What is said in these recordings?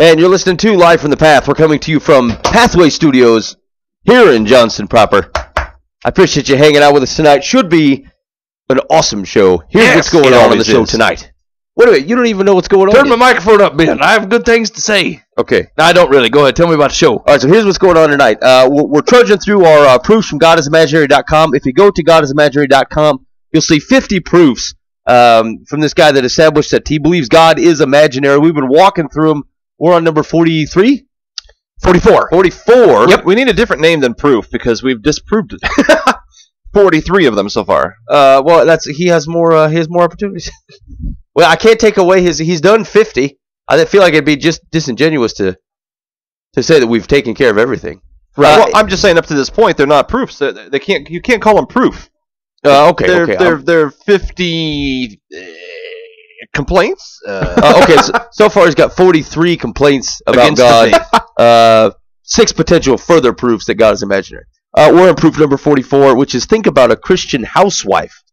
And you're listening to Live from the Path. We're coming to you from Pathway Studios here in Johnston proper. I appreciate you hanging out with us tonight. Should be an awesome show. Here's what's going on the show tonight. Wait a minute, you don't even know what's going on Turn yet. my microphone up, Ben. I have good things to say. Okay. No, I don't really. Go ahead. Tell me about the show. All right, so here's what's going on tonight. We're trudging through our proofs from GodIsImaginary.com. If you go to GodIsImaginary.com, you'll see 50 proofs from this guy that established that he believes God is imaginary. We've been walking through them. We're on number 43? 44. 44? Yep, we need a different name than proof because we've disproved it. 43 of them so far. Well, he has more opportunities. Well, I can't take away he's done 50. I feel like it'd be just disingenuous to say that we've taken care of everything. Right. Well, I'm just saying up to this point they're not proofs. You can't call them proof. Okay. They're 50 complaints. Okay, so far he's got 43 complaints about God. 6 potential further proofs that God is imaginary. We're in proof number 44, which is think about a Christian housewife.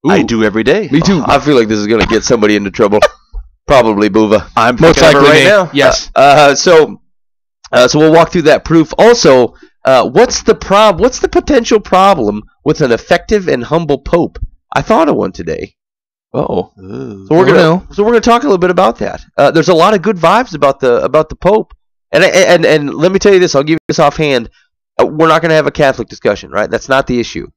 Ooh. I do every day. Me too. I feel like this is going to get somebody into trouble. Probably Buva. I'm most likely right now. Yes. So we'll walk through that proof. Also, what's the potential problem with an effective and humble pope? I thought of one today. Uh-oh. So we're gonna talk a little bit about that. There's a lot of good vibes about the Pope, and let me tell you this. I'll give you this offhand. We're not gonna have a Catholic discussion, right? That's not the issue.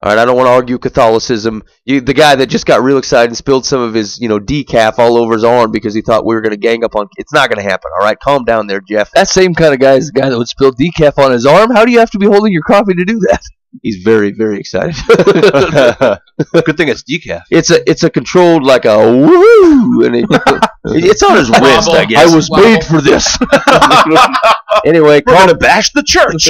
All right, I don't want to argue Catholicism. The guy that just got real excited and spilled some of his decaf all over his arm because he thought we were gonna gang up on. It's not gonna happen. All right, calm down there, Jeff. That same kind of guy is the guy that would spill decaf on his arm. How do you have to be holding your coffee to do that? He's very, very excited. Good thing it's decaf. It's a controlled like a woo, and it's on his wrist. I guess I was made for this. Anyway, we're gonna bash the church.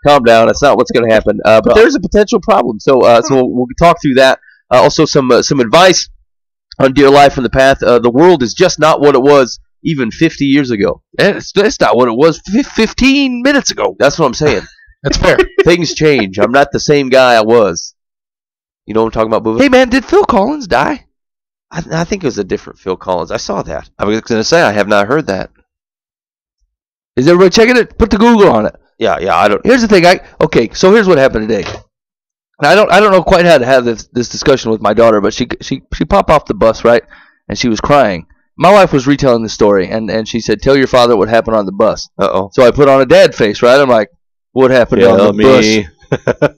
Calm down. That's not what's gonna happen. But there's a potential problem. So we'll talk through that. Also, some advice on Dear Life from the Path. The world is just not what it was even 50 years ago. It's not what it was 15 minutes ago. That's what I'm saying. That's fair. Things change. I'm not the same guy I was. You know what I'm talking about, Boo? Hey, man, did Phil Collins die? I think it was a different Phil Collins. I saw that. I was going to say, I have not heard that. Is everybody checking it? Put the Google on it. Yeah, I don't. Here's the thing. Okay, so here's what happened today. I don't know quite how to have this discussion with my daughter, but she popped off the bus, right? And she was crying. My wife was retelling the story, and she said, "Tell your father what happened on the bus." Uh-oh. So I put on a dad face, right? I'm like, "What happened on the bus?"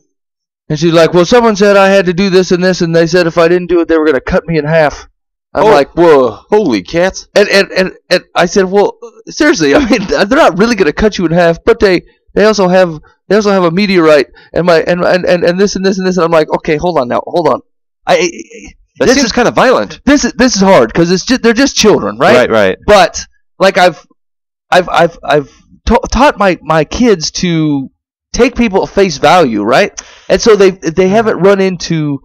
And she's like, "Well, someone said I had to do this and this, and they said if I didn't do it, they were going to cut me in half." I'm like, "Whoa, holy cats!" And I said, "Well, seriously, I mean, they're not really going to cut you in half, but they also have a meteorite and this and this and this." And I'm like, "Okay, hold on. This seems kind of violent. This is hard because they're just children, right? Right. But like I've taught my kids to take people at face value, right? And so they haven't run into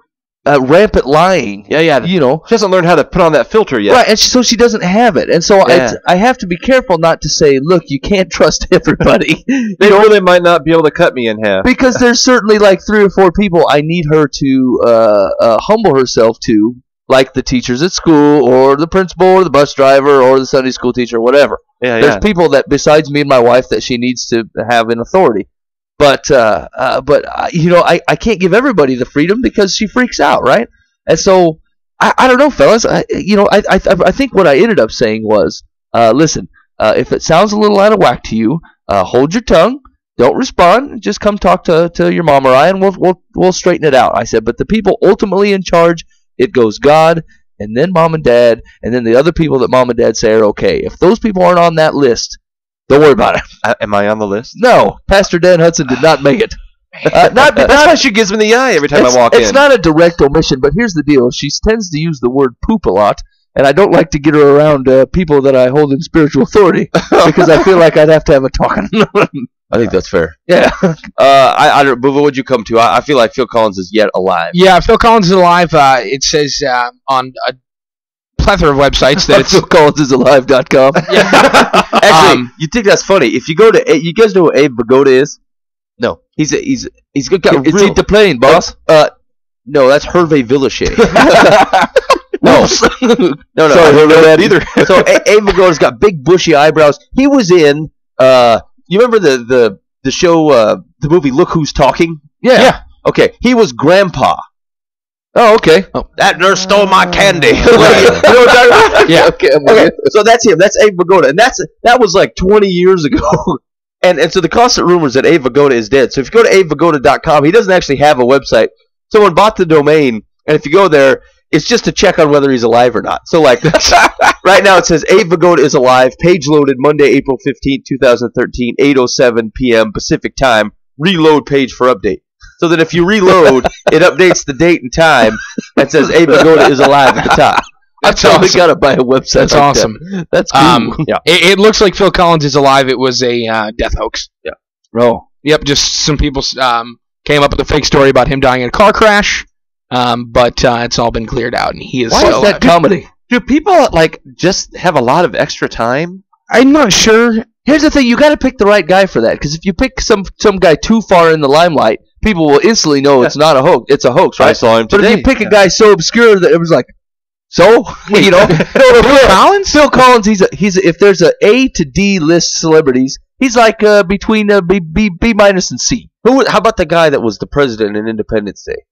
rampant lying. Yeah. You know, she hasn't learned how to put on that filter yet. Right, and so she doesn't have it. And so I have to be careful not to say, look, you can't trust everybody. They really might not be able to cut me in half. Because there's certainly like 3 or 4 people I need her to humble herself to, like the teachers at school or the principal or the bus driver or the Sunday school teacher or whatever. There's people that besides me and my wife that she needs to have in authority. But you know, I can't give everybody the freedom because she freaks out, right? And so I don't know, fellas. I think what I ended up saying was, listen, if it sounds a little out of whack to you, hold your tongue, don't respond, just come talk to your mom or I, and we'll straighten it out. I said, but the people ultimately in charge, it goes God, and then mom and dad, and then the other people that mom and dad say are okay. If those people aren't on that list, don't worry about it. Am I on the list? No, Pastor Dan Hudson did not make it. That's why she gives me the eye every time I walk in. It's not a direct omission, but here's the deal. She tends to use the word poop a lot, and I don't like to get her around people that I hold in spiritual authority because I feel like I'd have to have a talking. I think that's fair. Yeah. I don't. But what would you come to? I feel like Phil Collins is yet alive. Yeah, Phil Collins is alive. It says on a plethora of websites that it's PhilCollinsIsalive.com. Yeah. Actually, you think that's funny? If you go to, you guys know what Abe Vigoda is? No, he's got Is real. he the plane, boss? No, that's Hervé Villachet. No. No. Sorry, don't know that either. So Abe Vigoda's got big bushy eyebrows. He was in. You remember the show, the movie Look Who's Talking? Yeah. Okay, he was Grandpa. Oh, okay. That nurse stole my candy. You know what I'm talking about? Yeah. Okay. Okay, so that's him. That's Abe Vigoda, and that was like 20 years ago. And so the constant rumors that Abe Vigoda is dead. So if you go to abevigoda.com, he doesn't actually have a website. Someone bought the domain, and if you go there, it's just to check on whether he's alive or not. So like right now it says Abe Vigoda is alive. Page loaded Monday, April 15th, 2013, 8:07 p.m. Pacific time. Reload page for update. So that if you reload, it updates the date and time and says Abe Vigoda is alive at the top. I probably got to buy a website. That's like awesome. That. That's cool. Yeah. It looks like Phil Collins is alive. It was a death hoax. Yeah. Oh. Yep. Just some people came up with a fake story about him dying in a car crash. But it's all been cleared out, and he is. Why still is that comedy? Do people like just have a lot of extra time? I'm not sure. Here's the thing: you got to pick the right guy for that. Because if you pick some guy too far in the limelight, people will instantly know it's not a hoax. It's a hoax, right? I saw him But today. if you pick a guy so obscure that it was like, so you know, Phil Collins? Phil Collins, he's if there's A to D list celebrities, he's like between B minus and C. How about the guy that was the president in Independence Day?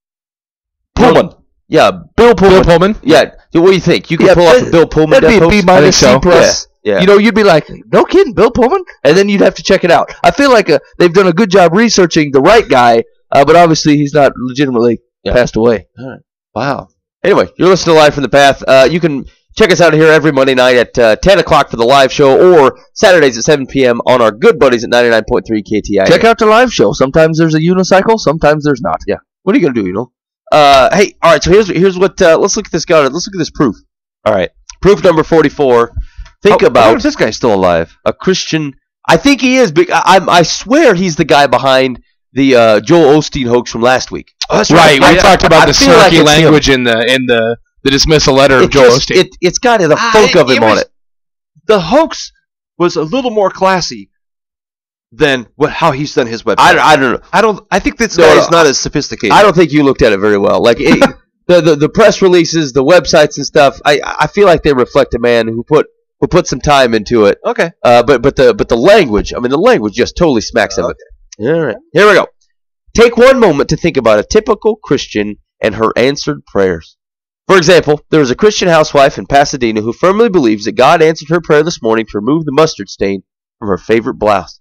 Pullman. Yeah, Bill Pullman. Bill Pullman? Yeah. What do you think? You could pull off a Bill Pullman That'd be death a B hoax? minus, C so. plus. Yeah. You know, you'd be like, no kidding, Bill Pullman? And then you'd have to check it out. I feel like they've done a good job researching the right guy, but obviously he's not legitimately passed away. Wow. Anyway, you're listening to Live from the Path. You can check us out here every Monday night at 10 o'clock for the live show or Saturdays at 7 p.m. on our good buddies at 99.3 KTI. Check out the live show. Sometimes there's a unicycle, sometimes there's not. Yeah. What are you going to do, you know? Hey, all right, so here's what, let's look at this guy. Let's look at this proof. All right. Proof number 44. Think How about is this guy still alive? a Christian. I think he is. I swear he's the guy behind the Joel Osteen hoax from last week. Oh, that's Right. We talked about I the feel like snarky it's language in the dismissal letter of Joel Osteen. It's got the funk of him on it. The hoax was a little more classy than how he's done his website. I don't know. I think this No, guy no, is not as sophisticated. I don't think you looked at it very well. Like the press releases, the websites and stuff. I feel like they reflect a man who put some time into it. Okay. But the language. I mean, the language just totally smacks of it. All right. Here we go. Take one moment to think about a typical Christian and her answered prayers. For example, there is a Christian housewife in Pasadena who firmly believes that God answered her prayer this morning to remove the mustard stain from her favorite blouse.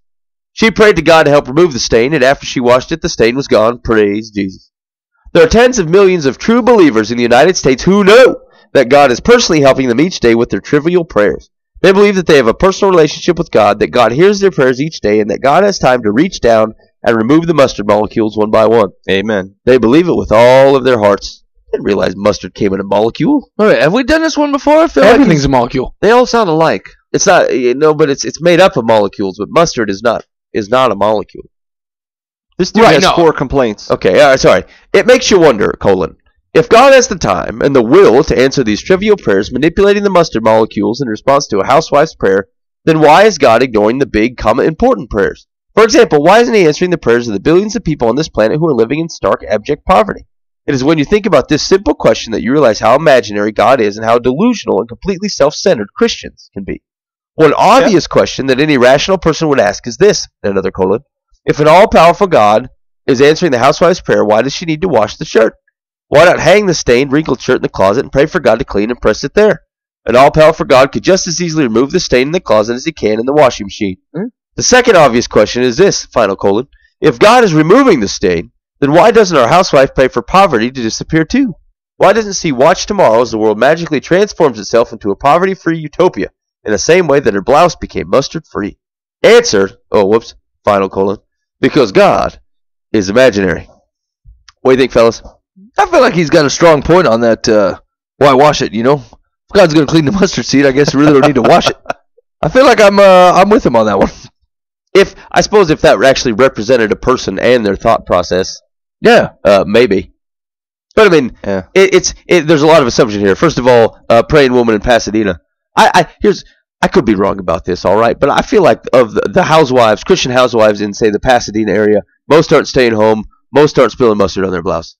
She prayed to God to help remove the stain, and after she washed it, the stain was gone. Praise Jesus. There are tens of millions of true believers in the United States who know that God is personally helping them each day with their trivial prayers. They believe that they have a personal relationship with God, that God hears their prayers each day, and that God has time to reach down and remove the mustard molecules one by one. Amen. They believe it with all of their hearts. Didn't realize mustard came in a molecule. All right, have we done this one before? I feel Everything's a molecule. They all sound alike. It's not, but it's made up of molecules. But mustard is not a molecule. This dude Right, has no. 4 complaints. Okay, all right, sorry. It makes you wonder, if God has the time and the will to answer these trivial prayers, manipulating the mustard molecules in response to a housewife's prayer, then why is God ignoring the big, important prayers? For example, why isn't he answering the prayers of the billions of people on this planet who are living in stark, abject poverty? It is when you think about this simple question that you realize how imaginary God is and how delusional and completely self-centered Christians can be. One obvious question that any rational person would ask is this, another colon. If an all-powerful God is answering the housewife's prayer, why does she need to wash the shirt? Why not hang the stained, wrinkled shirt in the closet and pray for God to clean and press it there? An all-powerful God could just as easily remove the stain in the closet as he can in the washing machine. The second obvious question is this, final colon. If God is removing the stain, then why doesn't our housewife pray for poverty to disappear too? Why doesn't she watch tomorrow as the world magically transforms itself into a poverty-free utopia in the same way that her blouse became mustard-free? Answer, final colon, because God is imaginary. What do you think, fellas? I feel like he's got a strong point on that. Why wash it? If God's going to clean the mustard seed, I guess you really don't need to wash it. I feel like I'm with him on that one. I suppose if that actually represented a person and their thought process, Yeah. maybe. But I mean, Yeah. there's a lot of assumption here. First of all, praying woman in Pasadena. I could be wrong about this, all right, but I feel like of the housewives, Christian housewives in say the Pasadena area, most aren't staying home, most aren't spilling mustard on their blouse.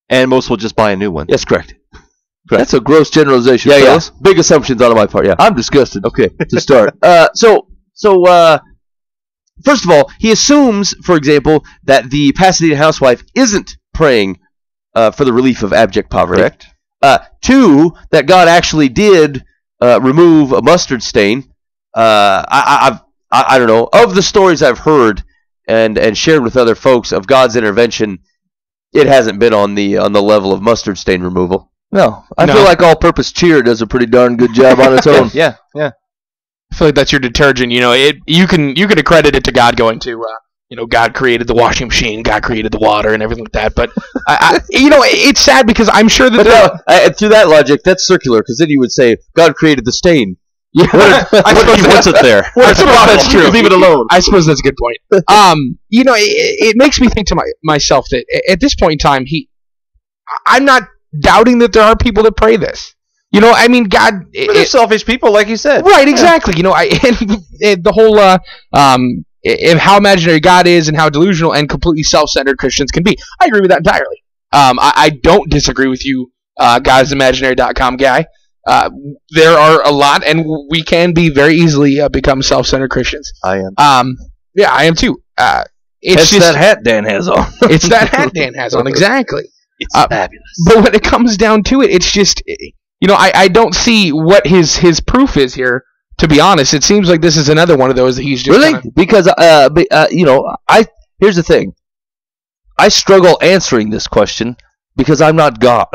And most will just buy a new one. Yes, correct. That's a gross generalization. Yeah, fellas. yeah. Big assumptions on my part. Yeah. I'm disgusted. Okay. To start. So first of all, he assumes, for example, that the Pasadena housewife isn't praying for the relief of abject poverty. Correct. Two, that God actually did remove a mustard stain. I don't know. Of the stories I've heard and shared with other folks of God's intervention, it hasn't been on the level of mustard stain removal. No. I feel like all-purpose cheer does a pretty darn good job on its own. Yeah. I feel like that's your detergent. You can accredit it to God going to, God created the washing machine, God created the water, and everything like that. But it's sad because I'm sure that Through that logic, that's circular, because then you would say God created the stain. Yeah, I suppose he wants it there. That's true. Leave it alone. I suppose that's a good point. It makes me think to myself that at this point in time, I'm not doubting that there are people that pray this. God. They're selfish people, like you said. Right, exactly. And the whole and how imaginary God is and how delusional and completely self-centered Christians can be. I agree with that entirely. I don't disagree with you, godsimaginary.com guy. There are a lot, and we can be very easily become self-centered Christians. I am. Yeah, I am too. It's just that hat Dan has on. It's that hat Dan has on, exactly. It's fabulous. But when it comes down to it, it's just, I don't see what his proof is here. To be honest, it seems like this is another one of those that he's just really because here's the thing. I struggle answering this question because I'm not God.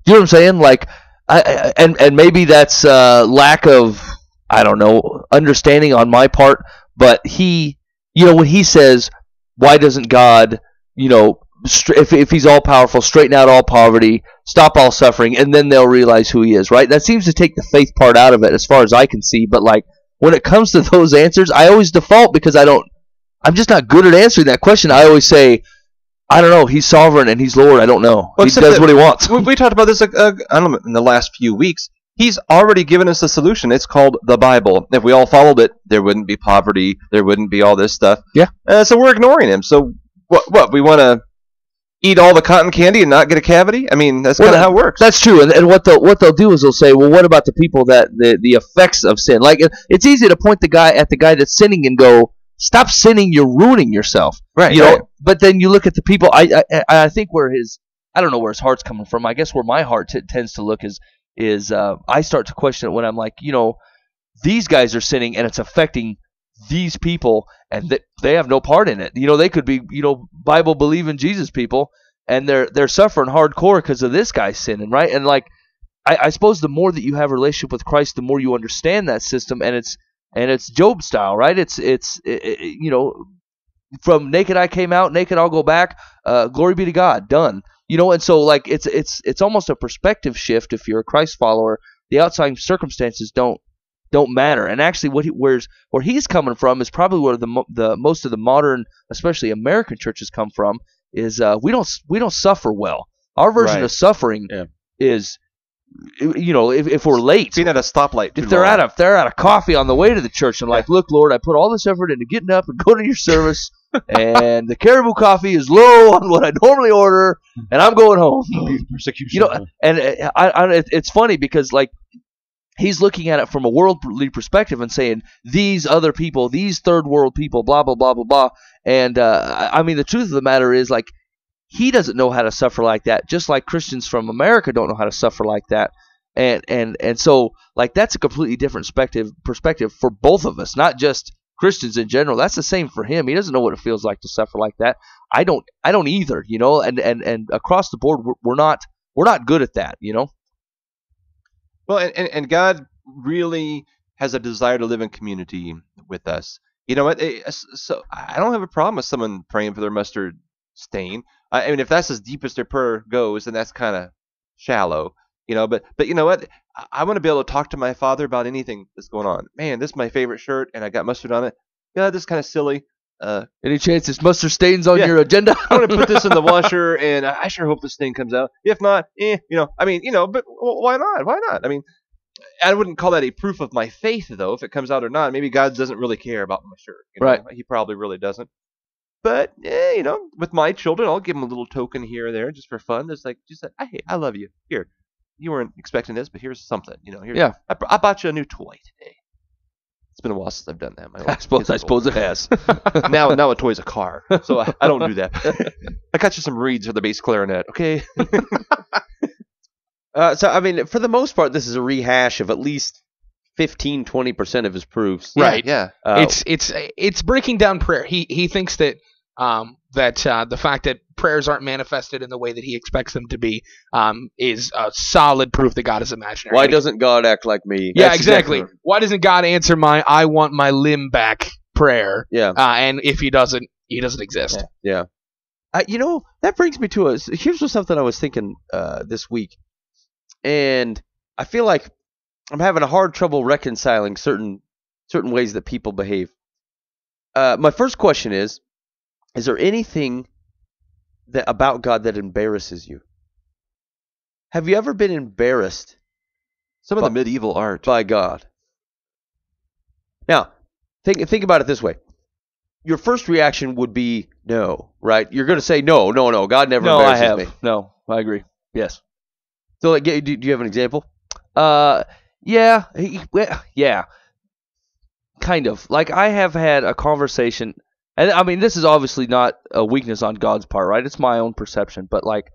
You know what I'm saying? Like, and maybe that's lack of understanding on my part. But when he says, why doesn't God, if he's all powerful, straighten out all poverty, stop all suffering, and then they'll realize who he is, right? That seems to take the faith part out of it as far as I can see. But like when it comes to those answers, I always default because I'm just not good at answering that question. I always say, I don't know, he's sovereign and he's Lord, I don't know. Well, he does what he wants. We talked about this I don't know, in the last few weeks. He's already given us a solution. It's called the Bible. If we all followed it, there wouldn't be poverty, there wouldn't be all this stuff. Yeah. So we're ignoring him. So what we want to eat all the cotton candy and not get a cavity? I mean, that's kind of how it works. That's true. And what they'll do is they'll say, well, what about the people that the effects of sin? Like it's easy to point at the guy that's sinning and go, stop sinning, you're ruining yourself. Right. Right. But then you look at the people. I think I don't know where his heart's coming from. I guess where my heart tends to look is I start to question it when I'm like, these guys are sinning and it's affecting these people, and they have no part in it. They could be, Bible believing Jesus people, and they're suffering hardcore because of this guy's sinning, right? And like, I suppose the more that you have a relationship with Christ, the more you understand that system, and it's Job style, right? It's from naked I came out, naked I'll go back. Glory be to God, done. And so like it's almost a perspective shift if you're a Christ follower. The outside circumstances don't matter. And actually, where he's coming from is probably where the most of the modern, especially American churches come from. Is we don't suffer well. Our version of suffering is, if we're late, being at a stoplight. If they're at a coffee on the way to the church and like, look, Lord, I put all this effort into getting up and going to your service, and the Caribou coffee is low on what I normally order, and I'm going home. Persecution. And it's funny because like, he's looking at it from a worldly perspective and saying, these other people, these third world people, blah, blah, blah, blah, blah. And, the truth of the matter is, like, he doesn't know how to suffer like that, just like Christians from America don't know how to suffer like that. And so, like, that's a completely different perspective for both of us, not just Christians in general. That's the same for him. He doesn't know what it feels like to suffer like that. I don't either, and across the board, we're not good at that, Well, and God really has a desire to live in community with us. You know what? So I don't have a problem with someone praying for their mustard stain. I mean, if that's as deep as their prayer goes, then that's kind of shallow, you know. But you know what? I want to be able to talk to my Father about anything that's going on. Man, this is my favorite shirt, and I got mustard on it. Yeah, this is kind of silly. Any chance this mustard stains on your agenda? I'm going to put this in the washer, and I sure hope this thing comes out. If not, you know, I mean, you know, but why not? Why not? I mean, I wouldn't call that a proof of my faith, though, if it comes out or not. Maybe God doesn't really care about my shirt. You know? Right. He probably really doesn't. But, you know, with my children, I'll give them a little token here or there just for fun. It's like, just like, hey, I love you. Here, you weren't expecting this, but here's something. You know, Yeah. I bought you a new toy today. It's been a while since I've done that. I suppose it has. now a toy's a car, so I don't do that. I got you some reeds for the bass clarinet, okay? So, I mean, for the most part, this is a rehash of at least 15-20% of his proofs. Right. Yeah. It's breaking down prayer. He thinks that the fact that prayers aren't manifested in the way that he expects them to be is a solid proof that God is imaginary. Why doesn't God act like me? Yeah, That's exactly. Why doesn't God answer my "I want my limb back" prayer? Yeah. And if he doesn't exist. Yeah. You know, that brings me to here's something I was thinking this week. And I feel like I'm having a hard trouble reconciling certain ways that people behave. My first question is there anything about God that embarrasses you? Have you ever been embarrassed Some of the medieval art. by God? Now, think about it this way. Your first reaction would be no, right? You're going to say no. God never embarrasses me. No, I agree. Yes. So, like, do you have an example? Yeah, kind of. Like, I have had a conversation, and I mean, this is obviously not a weakness on God's part, right? It's my own perception, but like,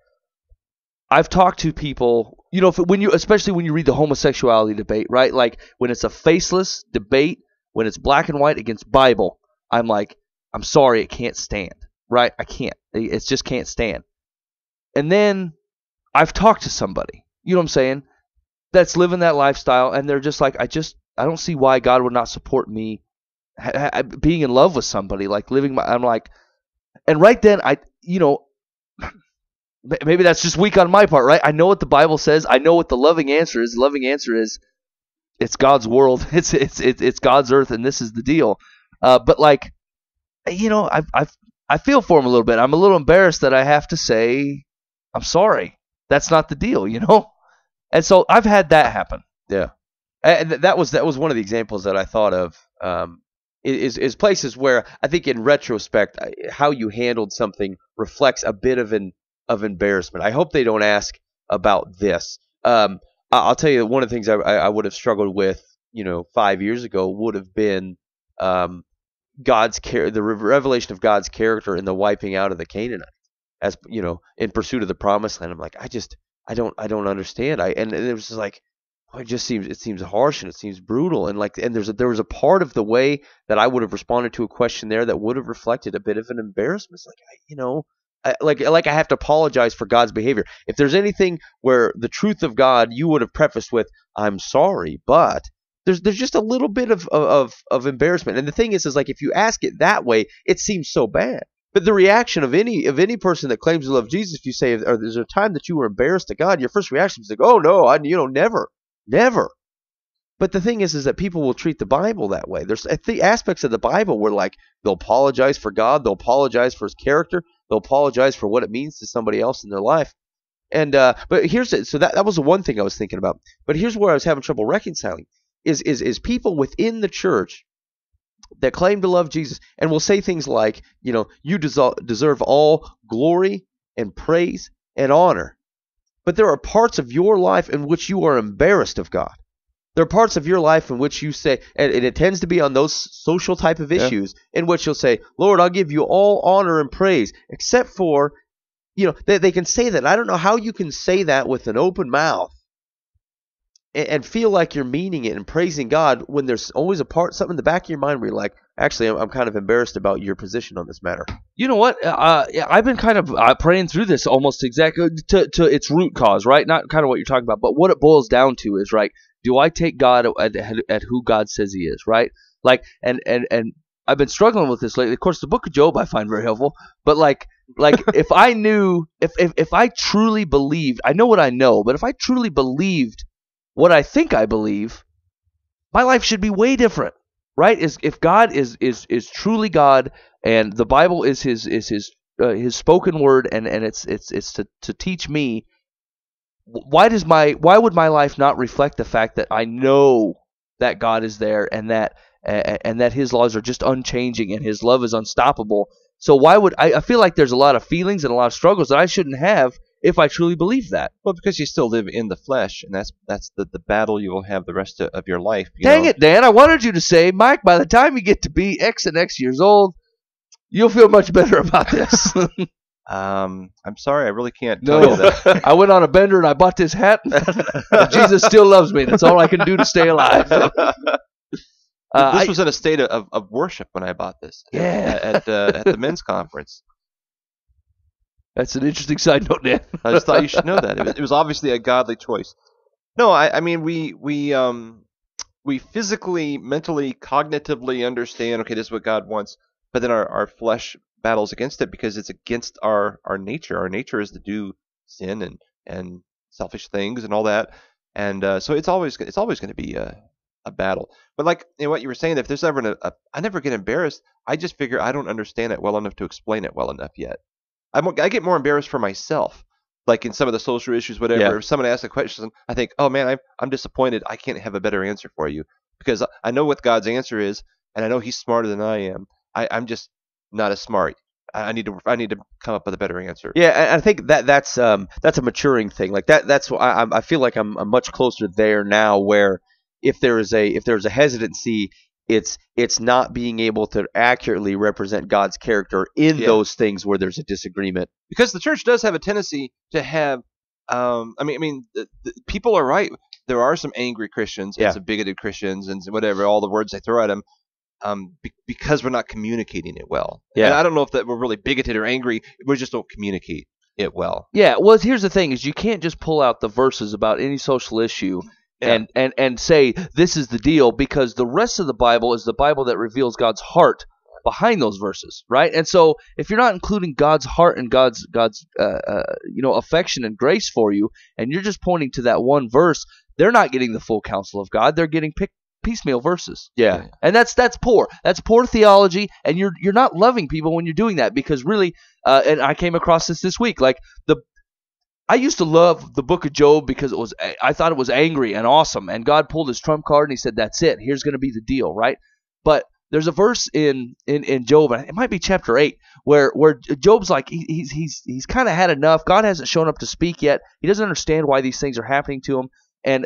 I've talked to people, you know, especially when you read the homosexuality debate, right? Like, when it's a faceless debate, when it's black and white against Bible, I'm like, I'm sorry, it can't stand, right? I can't. It just can't stand. And then I've talked to somebody, you know what I'm saying, that's living that lifestyle, and they're just like, I don't see why God would not support me being in love with somebody, like I'm like, and right then maybe that's just weak on my part, right? I know what the Bible says. I know what the loving answer is. The loving answer is, it's God's world. It's God's earth, and this is the deal. But like, you know, I feel for him a little bit. I'm a little embarrassed that I have to say, I'm sorry. That's not the deal, you know? And so I've had that happen. Yeah. And that was one of the examples that I thought of. Is places where I think in retrospect, how you handled something reflects a bit of embarrassment. I hope they don't ask about this. I'll tell you, one of the things I would have struggled with, you know, 5 years ago would have been the revelation of God's character in the wiping out of the Canaanites, as you know, in pursuit of the promised land. I'm like, I don't understand. And it was just like, it seems harsh and it seems brutal, and there was a part of the way that I would have responded to a question there that would have reflected a bit of an embarrassment. It's like, like I have to apologize for God's behavior. If there's anything where the truth of God you would have prefaced with, I'm sorry, but there's just a little bit of embarrassment. And the thing is like, if you ask it that way, it seems so bad. But the reaction of any person that claims to love Jesus, if you say, there's a time that you were embarrassed to God, your first reaction is like, oh no, never. But the thing is that people will treat the Bible that way. There's aspects of the Bible where like they'll apologize for God, they'll apologize for His character, they'll apologize for what it means to somebody else in their life. And but here's it. So that was the one thing I was thinking about. But here's where I was having trouble reconciling is people within the church that claim to love Jesus and will say things like, you know, you deserve all glory and praise and honor. But there are parts of your life in which you are embarrassed of God. There are parts of your life in which you say, and it tends to be on those social type of issues, in which you'll say, Lord, I'll give you all honor and praise, except for, you know, they can say that. I don't know how you can say that with an open mouth and feel like you're meaning it and praising God when there's always something in the back of your mind where you're like, actually, I'm kind of embarrassed about your position on this matter. You know what? I've been kind of praying through this almost exactly to its root cause, right? Not kind of what you're talking about, but what it boils down to is, right, do I take God at who God says He is, right? Like, and I've been struggling with this lately. Of course, the Book of Job I find very helpful, but like if I knew, if I truly believed, I know what I know, but if I truly believed what I think I believe, my life should be way different, right? If God is truly God, and the Bible is his spoken word, and it's to teach me. Why would my life not reflect the fact that I know that God is there, and that his laws are just unchanging and his love is unstoppable? So why would I feel like there's a lot of feelings and a lot of struggles that I shouldn't have if I truly believe that? Well, because you still live in the flesh, and that's the battle you will have the rest of your life. Dang it, Dan! I wanted you to say, Mike, by the time you get to be X and X years old, you'll feel much better about this. I'm sorry, I really can't tell you that. I went on a bender and I bought this hat. Jesus still loves me. That's all I can do to stay alive. This was in a state of worship when I bought this. At the men's conference. That's an interesting side note, Dan. I just thought you should know that. It was obviously a godly choice. No, I mean we physically, mentally, cognitively understand, okay, this is what God wants, but then our flesh battles against it because it's against our nature. Our nature is to do sin and selfish things and all that, and so it's always going to be a battle. But like what you were saying, if there's ever I never get embarrassed. I just figure I don't understand it well enough to explain it well enough yet. I get more embarrassed for myself, like in some of the social issues, whatever. Yeah. If someone asks a question, I think, oh man, I'm disappointed. I can't have a better answer for you because I know what God's answer is, and I know He's smarter than I am. I'm just not as smart. I need to come up with a better answer. Yeah, and I think that's a maturing thing. Like that's why I feel like I'm much closer there now. Where if there's a hesitancy, it's not being able to accurately represent God's character in those things where there's a disagreement. Because the church does have a tendency to have. The people are right. There are some angry Christians and some bigoted Christians and whatever, all the words they throw at them. Because we're not communicating it well. Yeah. And I don't know if that we're really bigoted or angry. We just don't communicate it well. Yeah. Well, here's the thing: is you can't just pull out the verses about any social issue and say this is the deal, because the rest of the Bible is the Bible that reveals God's heart behind those verses, right? And so if you're not including God's heart and God's affection and grace for you, and you're just pointing to that one verse, they're not getting the full counsel of God. They're getting piecemeal verses. Yeah. And that's poor. That's poor theology, and you're not loving people when you're doing that, because really and I came across this week, like I used to love the Book of Job because I thought it was angry and awesome, and God pulled his trump card and he said, that's it, here's going to be the deal, right? But there's a verse in Job, and it might be chapter 8, where Job's like he's kind of had enough. God hasn't shown up to speak yet. He doesn't understand why these things are happening to him. And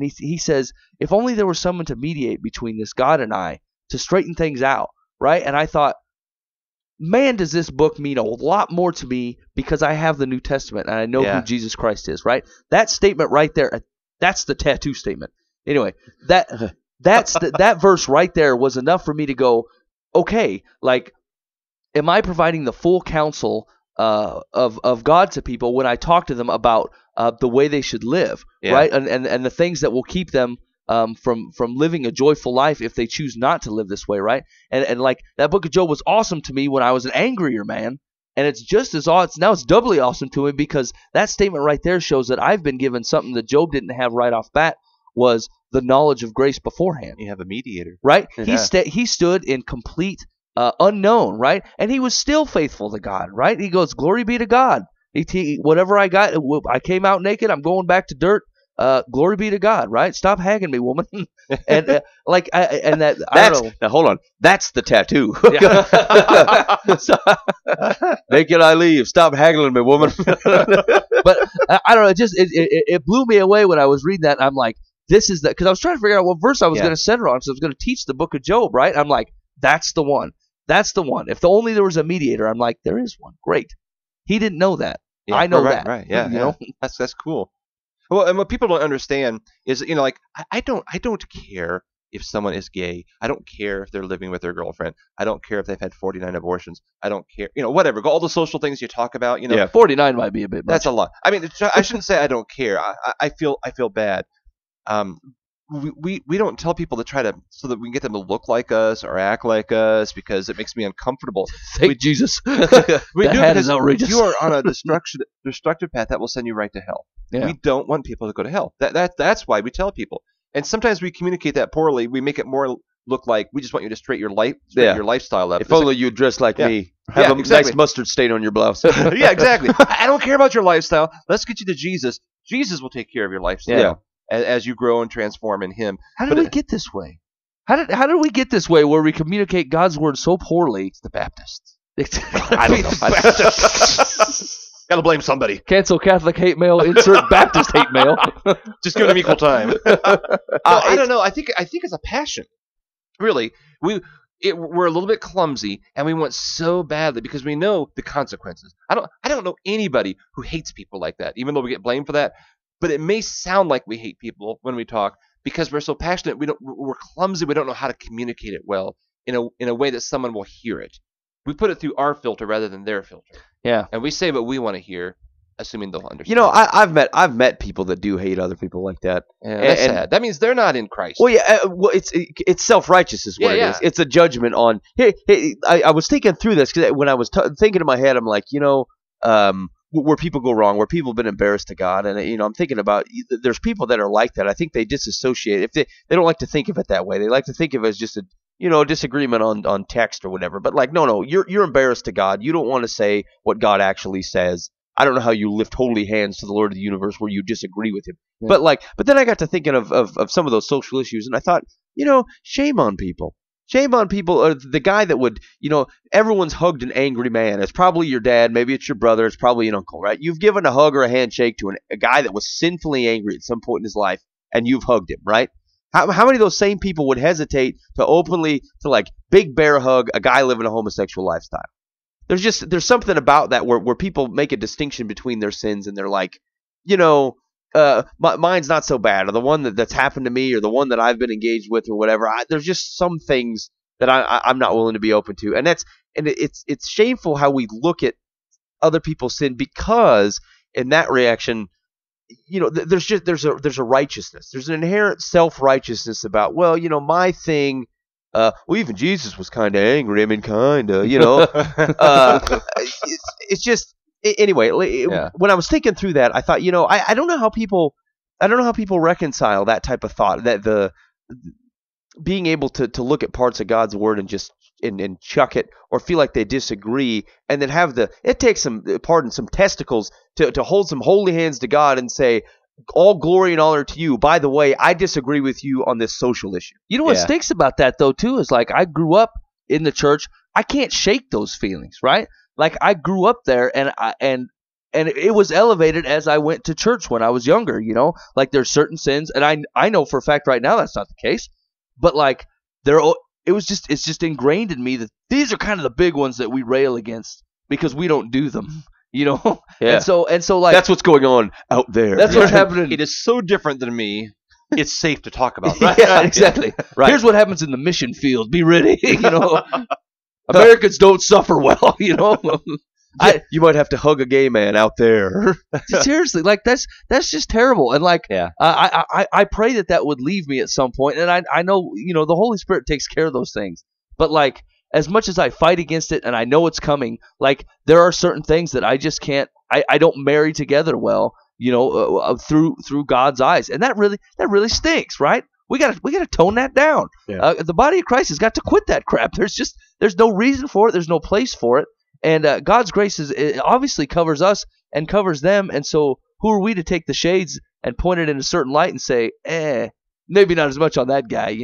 he says, if only there was someone to mediate between this God and I to straighten things out, right? And I thought, man, does this book mean a lot more to me because I have the New Testament and I know who Jesus Christ is, right? That statement right there, that's the tattoo statement. Anyway, that verse right there was enough for me to go, okay, like, am I providing the full counsel of God to people when I talk to them about the way they should live, right? And the things that will keep them from living a joyful life if they choose not to live this way, right? And like that Book of Job was awesome to me when I was an angrier man, and it's just as awesome now. It's doubly awesome to me because that statement right there shows that I've been given something that Job didn't have right off bat, was the knowledge of grace beforehand. You have a mediator, right? Yeah. He stood in complete unknown, right? And he was still faithful to God, right? He goes, glory be to God. Whatever I got, I came out naked. I'm going back to dirt. Glory be to God, right? Stop haggling me, woman. And I don't know. Now hold on, that's the tattoo. Naked I leave. Stop haggling me, woman. But I don't know. It blew me away when I was reading that. I'm like, this is because I was trying to figure out what verse I was going to center on. So I was going to teach the Book of Job, right? I'm like, that's the one. That's the one. If only there was a mediator. I'm like, there is one. Great. He didn't know that. Yeah, I know right, that. Right. Yeah. You know? That's cool. Well, and what people don't understand is, like, I don't care if someone is gay. I don't care if they're living with their girlfriend. I don't care if they've had 49 abortions. I don't care, whatever. All the social things you talk about, Yeah, 49 might be a bit much. That's a lot. I mean, I shouldn't say I don't care. I feel bad. we don't tell people to try to so that we can get them to look like us or act like us because it makes me uncomfortable. Thank Jesus. We That do it hat because is outrageous. if you are on a destructive path that will send you right to hell. Yeah. We don't want people to go to hell. That's why we tell people. And sometimes we communicate that poorly. We make it more look like we just want you to straighten your lifestyle up. If only you dress like me. Yeah, Have a exactly. nice mustard stain on your blouse. Yeah, exactly. I don't care about your lifestyle. Let's get you to Jesus. Jesus will take care of your lifestyle. Yeah. As you grow and transform in Him. How did we get this way? How did we get this way where we communicate God's word so poorly? It's the Baptists. I don't know. Gotta blame somebody. Cancel Catholic hate mail. Insert Baptist hate mail. Just give them equal time. I don't know. I think it's a passion. Really, we're a little bit clumsy, and we want so badly because we know the consequences. I don't know anybody who hates people like that, even though we get blamed for that. But it may sound like we hate people when we talk because we're so passionate. We're clumsy. We don't know how to communicate it well in a way that someone will hear it. We put it through our filter rather than their filter. Yeah. And we say what we want to hear, assuming they'll understand. You know, I've met people that do hate other people like that. Yeah, that's and sad. That means they're not in Christ. Well, yeah, it's self-righteous is what it is. It's a judgment on. Hey, I was thinking through this because when I was thinking in my head, I'm like, where people go wrong, where people have been embarrassed to God, and I'm thinking about there's people that are like that. I think they disassociate. If they don't like to think of it that way, they like to think of it as just a disagreement on text or whatever. But like, no, you're embarrassed to God. You don't want to say what God actually says. I don't know how you lift holy hands to the Lord of the universe where you disagree with Him. Yeah. But then I got to thinking of some of those social issues, and I thought, shame on people. Shame on people. The guy that would, everyone's hugged an angry man. It's probably your dad. Maybe it's your brother. It's probably an uncle, right? You've given a hug or a handshake to a guy that was sinfully angry at some point in his life, and you've hugged him, right? How many of those same people would hesitate to openly, to like big bear hug a guy living a homosexual lifestyle? There's something about that where people make a distinction between their sins and they're like, mine's not so bad, or the one that's happened to me, or the one that I've been engaged with, or whatever. There's just some things that I'm not willing to be open to, and it's shameful how we look at other people's sin, because in that reaction, there's a righteousness, there's an inherent self-righteousness about, my thing. Even Jesus was kind of angry. I mean, kind of, it's just. Anyway, when I was thinking through that, I thought, I don't know how people reconcile that type of thought, that the being able to look at parts of God's word and just and chuck it, or feel like they disagree, and then it takes some testicles to hold some holy hands to God and say, all glory and honor to you. By the way, I disagree with you on this social issue. You know what stinks about that though too is, like, I grew up in the church. I can't shake those feelings, right? Like, I grew up there, and it was elevated as I went to church when I was younger, Like, there's certain sins, and I know for a fact right now that's not the case, but like it's just ingrained in me that these are kind of the big ones that we rail against because we don't do them, Yeah. And so like, that's what's going on out there. That's what's happening. It is so different than me. It's safe to talk about. Right? Yeah, exactly. Right. Here's what happens in the mission field. Be ready, Americans don't suffer well, You might have to hug a gay man out there. Seriously, like that's just terrible. And like, I pray that would leave me at some point. And I know, the Holy Spirit takes care of those things. But like, as much as I fight against it, and I know it's coming, like, there are certain things that I just can't. I don't marry together well, through God's eyes, and that really stinks, right? We gotta tone that down. Yeah. The body of Christ has got to quit that crap. There's no reason for it. There's no place for it. And God's grace it obviously covers us and covers them. And so who are we to take the shades and point it in a certain light and say, maybe not as much on that guy,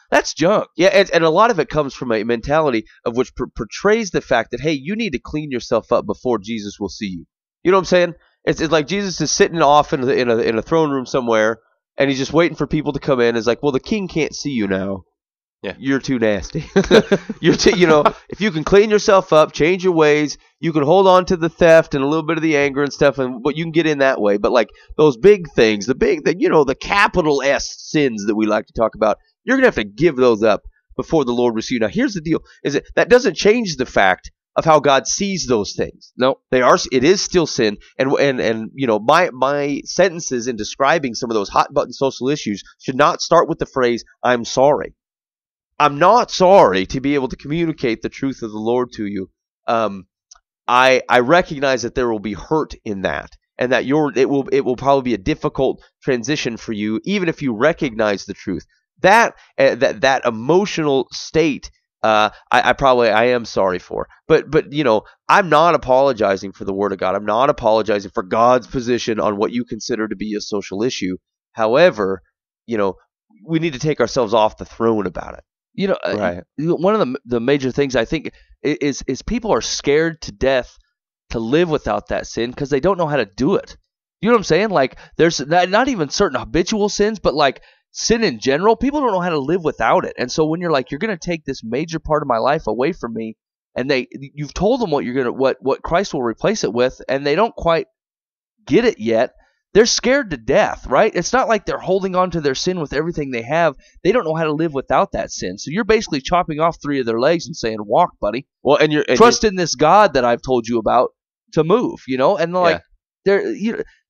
That's junk. Yeah, and a lot of it comes from a mentality of which portrays the fact that, hey, you need to clean yourself up before Jesus will see you. You know what I'm saying? It's like Jesus is sitting off in a throne room somewhere, and he's just waiting for people to come in. It's like, well, the king can't see you now. Yeah, you're too nasty. If you can clean yourself up, change your ways, you can hold on to the theft and a little bit of the anger and stuff, but you can get in that way. But like those big things, the capital S sins that we like to talk about, you're gonna have to give those up before the Lord will see you. Now, here's the deal: that doesn't change the fact of how God sees those things. No, they are. It is still sin, and my sentences in describing some of those hot button social issues should not start with the phrase "I'm sorry." I'm not sorry to be able to communicate the truth of the Lord to you. I recognize that there will be hurt in that, and that it will probably be a difficult transition for you, even if you recognize the truth. That emotional state, I am sorry for. But I'm not apologizing for the Word of God. I'm not apologizing for God's position on what you consider to be a social issue. However, we need to take ourselves off the throne about it. Right. One of the major things I think is people are scared to death to live without that sin because they don't know how to do it. You know what I'm saying? Like, there's not even certain habitual sins, but like sin in general, people don't know how to live without it. And so when you're like, you're going to take this major part of my life away from me, and you've told them what Christ will replace it with, and they don't quite get it yet. They're scared to death, right? It's not like they're holding on to their sin with everything they have. They don't know how to live without that sin. So you're basically chopping off 3 of their legs and saying, "Walk, buddy." Well, and trust in this God that I've told you about to move. And like,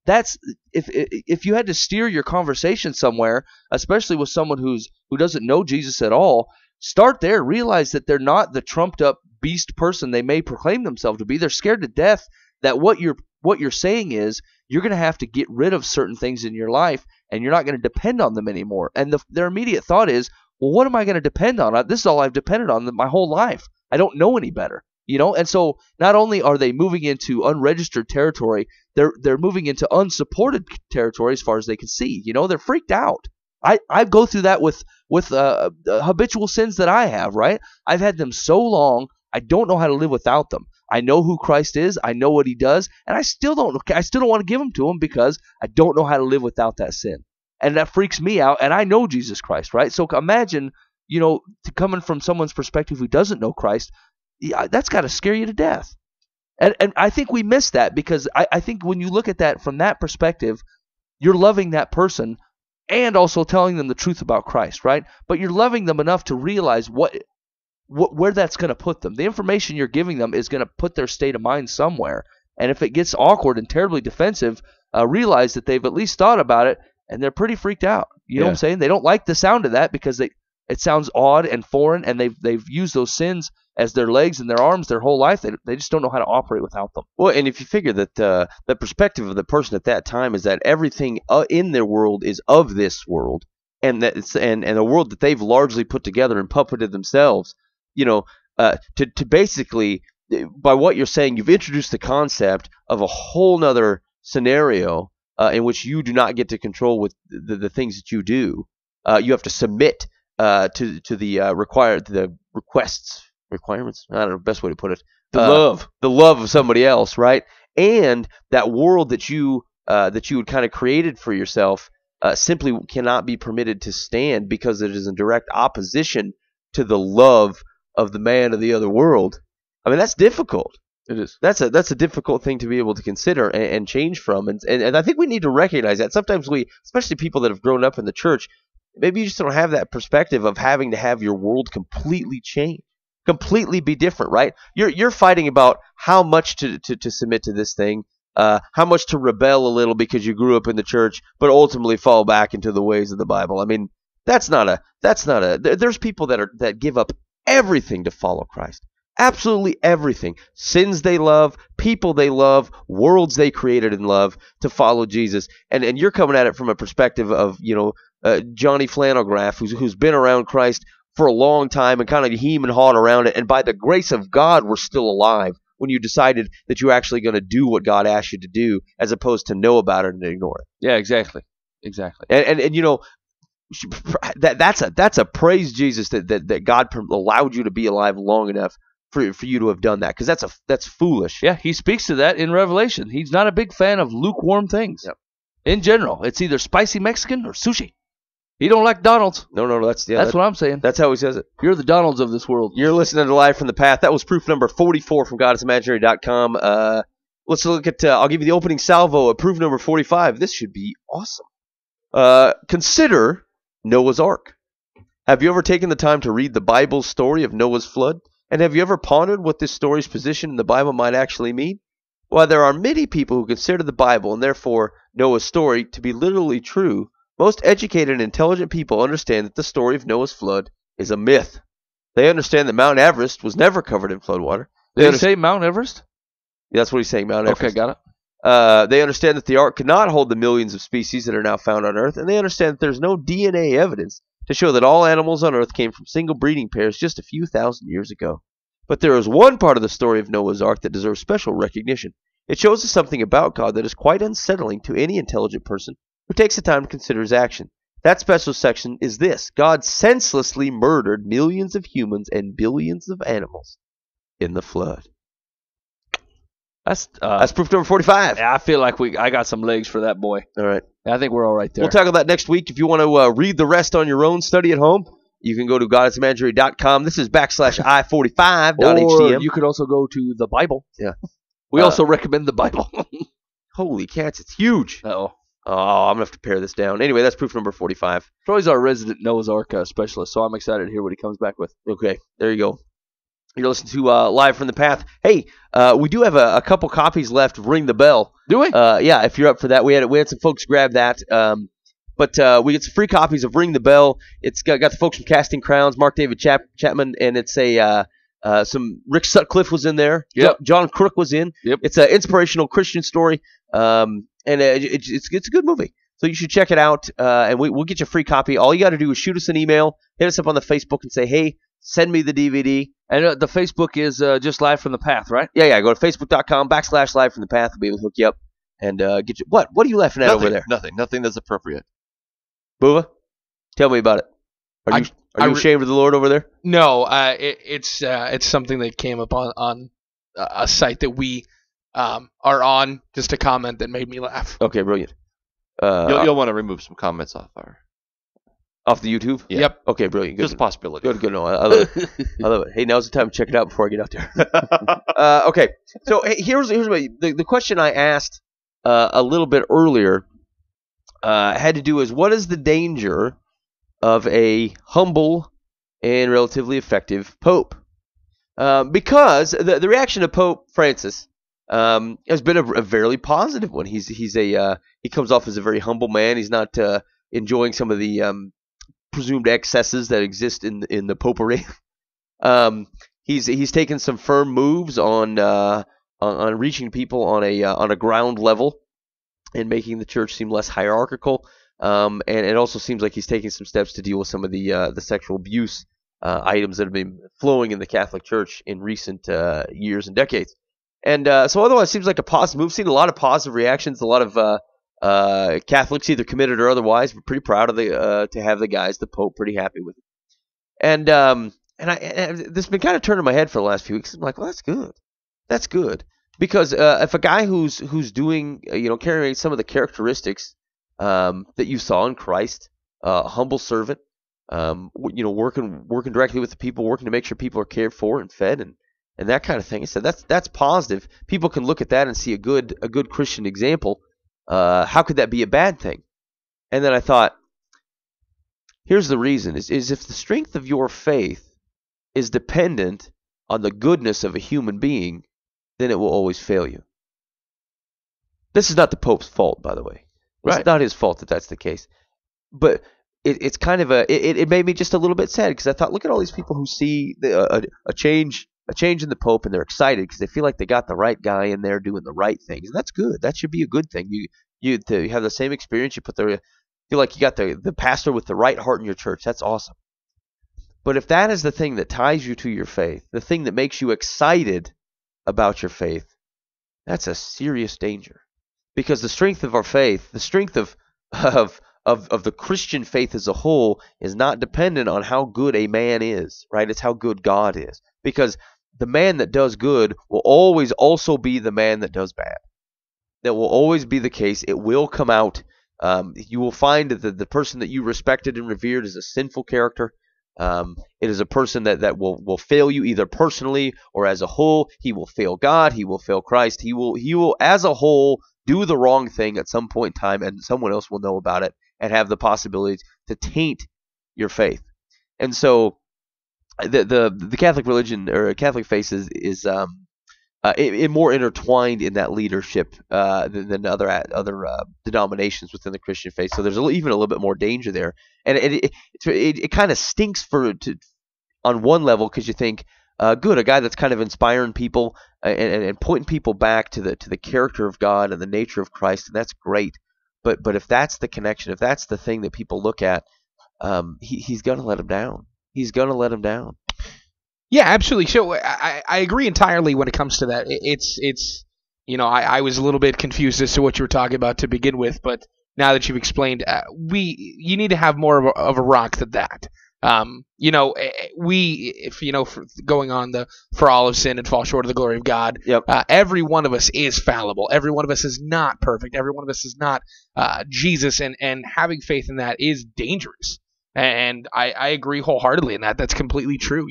that's if you had to steer your conversation somewhere, especially with someone who doesn't know Jesus at all, start there. Realize that they're not the trumped up beast person they may proclaim themselves to be. They're scared to death that what you're saying is you're going to have to get rid of certain things in your life, and you're not going to depend on them anymore. And their immediate thought is, well, what am I going to depend on? This is all I've depended on my whole life. I don't know any better, And so not only are they moving into unregistered territory, they're moving into unsupported territory as far as they can see. They're freaked out. I go through that with habitual sins that I have, right? I've had them so long, I don't know how to live without them. I know who Christ is. I know what he does. And I still don't want to give him to him because I don't know how to live without that sin. And that freaks me out. And I know Jesus Christ, right? So imagine, coming from someone's perspective who doesn't know Christ, that's got to scare you to death. And I think we miss that because I think when you look at that from that perspective, you're loving that person and also telling them the truth about Christ, right? But you're loving them enough to realize where that's going to put them. The information you're giving them is going to put their state of mind somewhere. And if it gets awkward and terribly defensive, realize that they've at least thought about it, and they're pretty freaked out. You know what I'm saying? They don't like the sound of that because it sounds odd and foreign, and they've used those sins as their legs and their arms their whole life. They just don't know how to operate without them. Well, and if you figure that the perspective of the person at that time is that everything in their world is of this world, and the world that they've largely put together and puppeted themselves, to basically, by what you're saying, you've introduced the concept of a whole nother scenario in which you do not get to control with the things that you do. You have to submit to the requirements. I don't know the best way to put it. The love of somebody else, right? And that world that you had kind of created for yourself simply cannot be permitted to stand because it is in direct opposition to the love of the man of the other world. I mean, that's difficult. It is. That's a difficult thing to be able to consider and change from. And I think we need to recognize that. Sometimes especially people that have grown up in the church, maybe you just don't have that perspective of having to have your world completely change, completely be different, right? You're fighting about how much to submit to this thing, how much to rebel a little because you grew up in the church, but ultimately fall back into the ways of the Bible. I mean, there's people that give up everything to follow Christ. Absolutely everything. Sins they love, people they love, worlds they created and love to follow Jesus. And you're coming at it from a perspective of, Johnny Flannelgraph, who's been around Christ for a long time and kind of heem and hawed around it. And by the grace of God, we're still alive when you decided that you're actually going to do what God asked you to do as opposed to know about it and ignore it. Yeah, exactly. And that's a praise Jesus that God allowed you to be alive long enough for you to have done that, because that's foolish. Yeah, he speaks to that in Revelation. He's not a big fan of lukewarm things. Yep. In general, it's either spicy Mexican or sushi. He don't like Donald's. No, that's what I'm saying. That's how he says it. You're the Donalds of this world. You're listening to Live from the Path. That was proof number 44 from GodIsImaginary.com. Let's look at. I'll give you the opening salvo at proof number 45. This should be awesome. Consider Noah's Ark. Have you ever taken the time to read the Bible's story of Noah's flood? And have you ever pondered what this story's position in the Bible might actually mean? While there are many people who consider the Bible, and therefore Noah's story, to be literally true, most educated and intelligent people understand that the story of Noah's flood is a myth. They understand that Mount Everest was never covered in floodwater. Did he say Mount Everest? That's what he's saying, Mount Everest. Okay, got it. They understand that the ark could not hold the millions of species that are now found on Earth, and they understand that there's no DNA evidence to show that all animals on Earth came from single breeding pairs just a few thousand years ago. But there is one part of the story of Noah's Ark that deserves special recognition. It shows us something about God that is quite unsettling to any intelligent person who takes the time to consider his action. That special section is this: God senselessly murdered millions of humans and billions of animals in the flood. That's proof number 45. Yeah, I feel like I got some legs for that boy. All right. I think we're all right there. We'll tackle that next week. If you want to read the rest on your own, study at home, you can go to godisimaginary.com. This is /I45.htm. Or you could also go to the Bible. Yeah. We also recommend the Bible. Holy cats, it's huge. Uh-oh. Oh, I'm going to have to pare this down. Anyway, that's proof number 45. Troy's our resident Noah's Ark specialist, so I'm excited to hear what he comes back with. Okay, there you go. You're listening to Live from the Path. Hey, we do have a couple copies left of Ring the Bell. Do we? Yeah, if you're up for that. We had some folks grab that. But we get some free copies of Ring the Bell. It's got the folks from Casting Crowns, Mark David Chapman, and it's some Rick Sutcliffe was in there. Yep. John Crook was in. Yep. It's an inspirational Christian story, and it's a good movie. So you should check it out, and we'll get you a free copy. All you got to do is shoot us an email, hit us up on the Facebook, and say, hey, send me the DVD. And the Facebook is just Live from the Path, right? Yeah. Go to facebook.com/Live from the Path. We'll be able to hook you up and get you. What are you laughing at over there? Nothing that's appropriate. Booba, tell me about it. Are you ashamed of the Lord over there? No, it's something that came up on a site that we are on, just a comment that made me laugh. Okay, brilliant. You'll want to remove some comments off the YouTube? Yeah. Yep. Okay, brilliant. Good. Just a possibility. Good. No, I love it. I love it. Hey, now's the time to check it out before I get out there. Okay, so hey, here's the question I asked a little bit earlier had to do with what is the danger of a humble and relatively effective pope? Because the reaction of Pope Francis has been a very positive one. He comes off as a very humble man. He's not enjoying some of the presumed excesses that exist in the popery. He's taken some firm moves on reaching people on a ground level and making the church seem less hierarchical. And it also seems like he's taking some steps to deal with some of the sexual abuse items that have been flowing in the Catholic Church in recent years and decades. And so otherwise, it seems like a positive move. We've seen a lot of positive reactions. A lot of Catholics, either committed or otherwise, were pretty proud of to have the guys, the Pope, pretty happy with it. And this has been kind of turning my head for the last few weeks. I'm like, well, that's good. That's good. Because if a guy who's doing, carrying some of the characteristics that you saw in Christ, a humble servant, working directly with the people, working to make sure people are cared for and fed and that kind of thing. I said that's positive. People can look at that and see a good Christian example. How could that be a bad thing? And then I thought, here's the reason: is if the strength of your faith is dependent on the goodness of a human being, then it will always fail you. This is not the Pope's fault, by the way. It's not his fault that that's the case. But it's kind of it made me just a little bit sad because I thought, look at all these people who see a change in the Pope and they're excited because they feel like they got the right guy in there doing the right things, and that's good. That should be a good thing. You have the same experience. You feel like you got the pastor with the right heart in your church. That's awesome. But if that is the thing that ties you to your faith, the thing that makes you excited about your faith, that's a serious danger. Because the strength of our faith, the strength of the Christian faith as a whole, is not dependent on how good a man is, right? It's how good God is. Because the man that does good will always also be the man that does bad. That will always be the case. It will come out. You will find that the person that you respected and revered is a sinful character. It is a person that will fail you either personally or as a whole. He will fail God. He will fail Christ. He will as a whole do the wrong thing at some point in time, and someone else will know about it and have the possibility to taint your faith. And so the Catholic religion or Catholic faith is more intertwined in that leadership than other denominations within the Christian faith. So there's even a little bit more danger there, and it kind of stinks on one level because you think, good, a guy that's kind of inspiring people and pointing people back to the character of God and the nature of Christ, and that's great. But if that's the connection, if that's the thing that people look at, he's gonna let him down. He's gonna let him down. Yeah, absolutely. So I agree entirely when it comes to that. It's I was a little bit confused as to what you were talking about to begin with, but now that you've explained, you need to have more of a rock than that. Going on for all of sin and fall short of the glory of God. Yep. Every one of us is fallible. Every one of us is not perfect. Every one of us is not Jesus, and having faith in that is dangerous. And I agree wholeheartedly in that. That's completely true.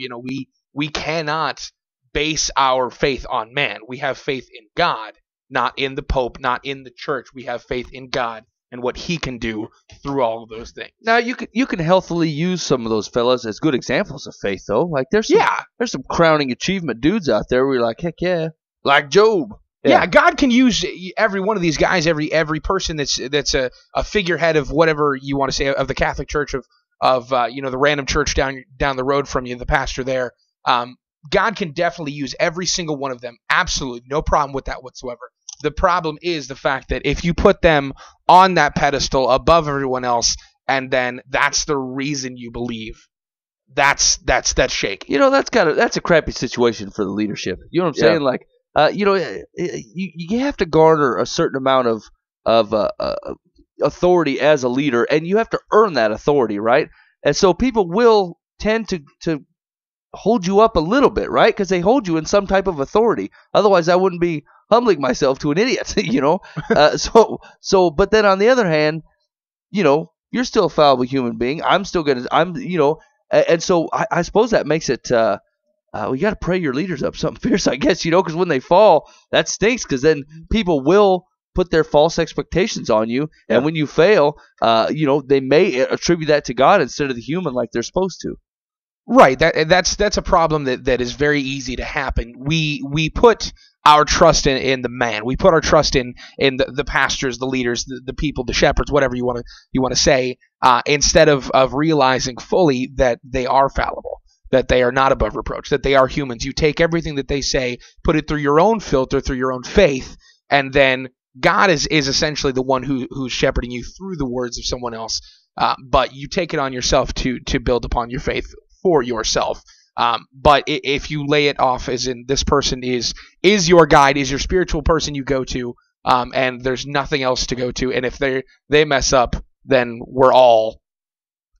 We cannot base our faith on man. We have faith in God, not in the Pope, not in the church. We have faith in God and what he can do through all of those things. Now you can healthily use some of those fellas as good examples of faith, though. Like there's some crowning achievement dudes out there where you're like, heck yeah, like Job. Yeah, God can use every one of these guys, every person that's a figurehead of whatever you want to say of the Catholic Church, of the random church down the road from you, the pastor there. God can definitely use every single one of them. Absolutely, no problem with that whatsoever. The problem is the fact that if you put them on that pedestal above everyone else, and then that's the reason you believe, that's shaky. That's a crappy situation for the leadership. You know what I'm saying? Like, you have to garner a certain amount of authority as a leader, and you have to earn that authority, right? And so people will tend to hold you up a little bit, right? Because they hold you in some type of authority. Otherwise, I wouldn't be humbling myself to an idiot, but then on the other hand, you're still a fallible human being. And so I suppose that makes it, you got to pray your leaders up something fierce, I guess, because when they fall, that stinks, because then people will put their false expectations on you, and when you fail, they may attribute that to God instead of the human like they're supposed to. Right. That's a problem that is very easy to happen. We put our trust in the man. We put our trust in the pastors, the leaders, the people, the shepherds, whatever you want to say, instead of realizing fully that they are fallible, that they are not above reproach, that they are humans. You take everything that they say, put it through your own filter, through your own faith, and then God is essentially the one who's shepherding you through the words of someone else. But you take it on yourself to build upon your faith for yourself. But if you lay it off as in this person is your guide, is your spiritual person you go to, and there's nothing else to go to, and if they mess up, then we're all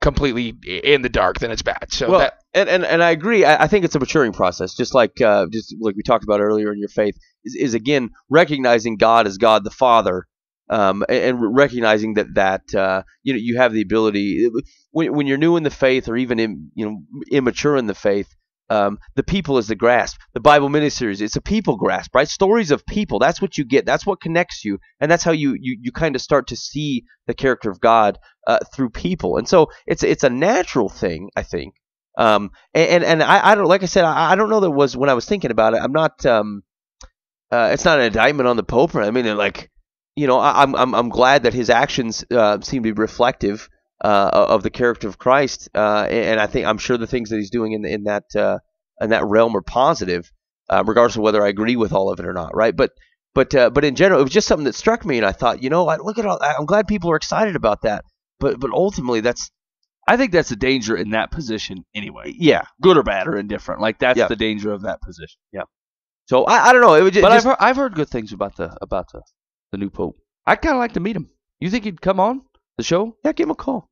completely in the dark, then it's bad. So and I agree. I think it's a maturing process, just like we talked about earlier in your faith, is again recognizing God as God the Father, and recognizing that you have the ability when you're new in the faith, or even immature in the faith. The people is the grasp. The Bible miniseries, it's a people grasp, right? Stories of people. That's what you get. That's what connects you, and that's how you kind of start to see the character of God through people. And so it's a natural thing, I think. And I don't, like I said, I don't know that was when I was thinking about it. I'm not. It's not an indictment on the Pope. I mean, I'm glad that his actions seem to be reflective of the character of Christ, and I'm sure the things that he's doing in that realm are positive, regardless of whether I agree with all of it or not, right? But in general, it was just something that struck me, and I thought, look at all. I'm glad people are excited about that, but ultimately, I think that's the danger in that position anyway. Yeah, good or bad or indifferent. Like that's the danger of that position. Yeah. So I don't know. It was I've heard good things about the new Pope. I'd kind of like to meet him. You think he'd come on the show? Yeah, give him a call.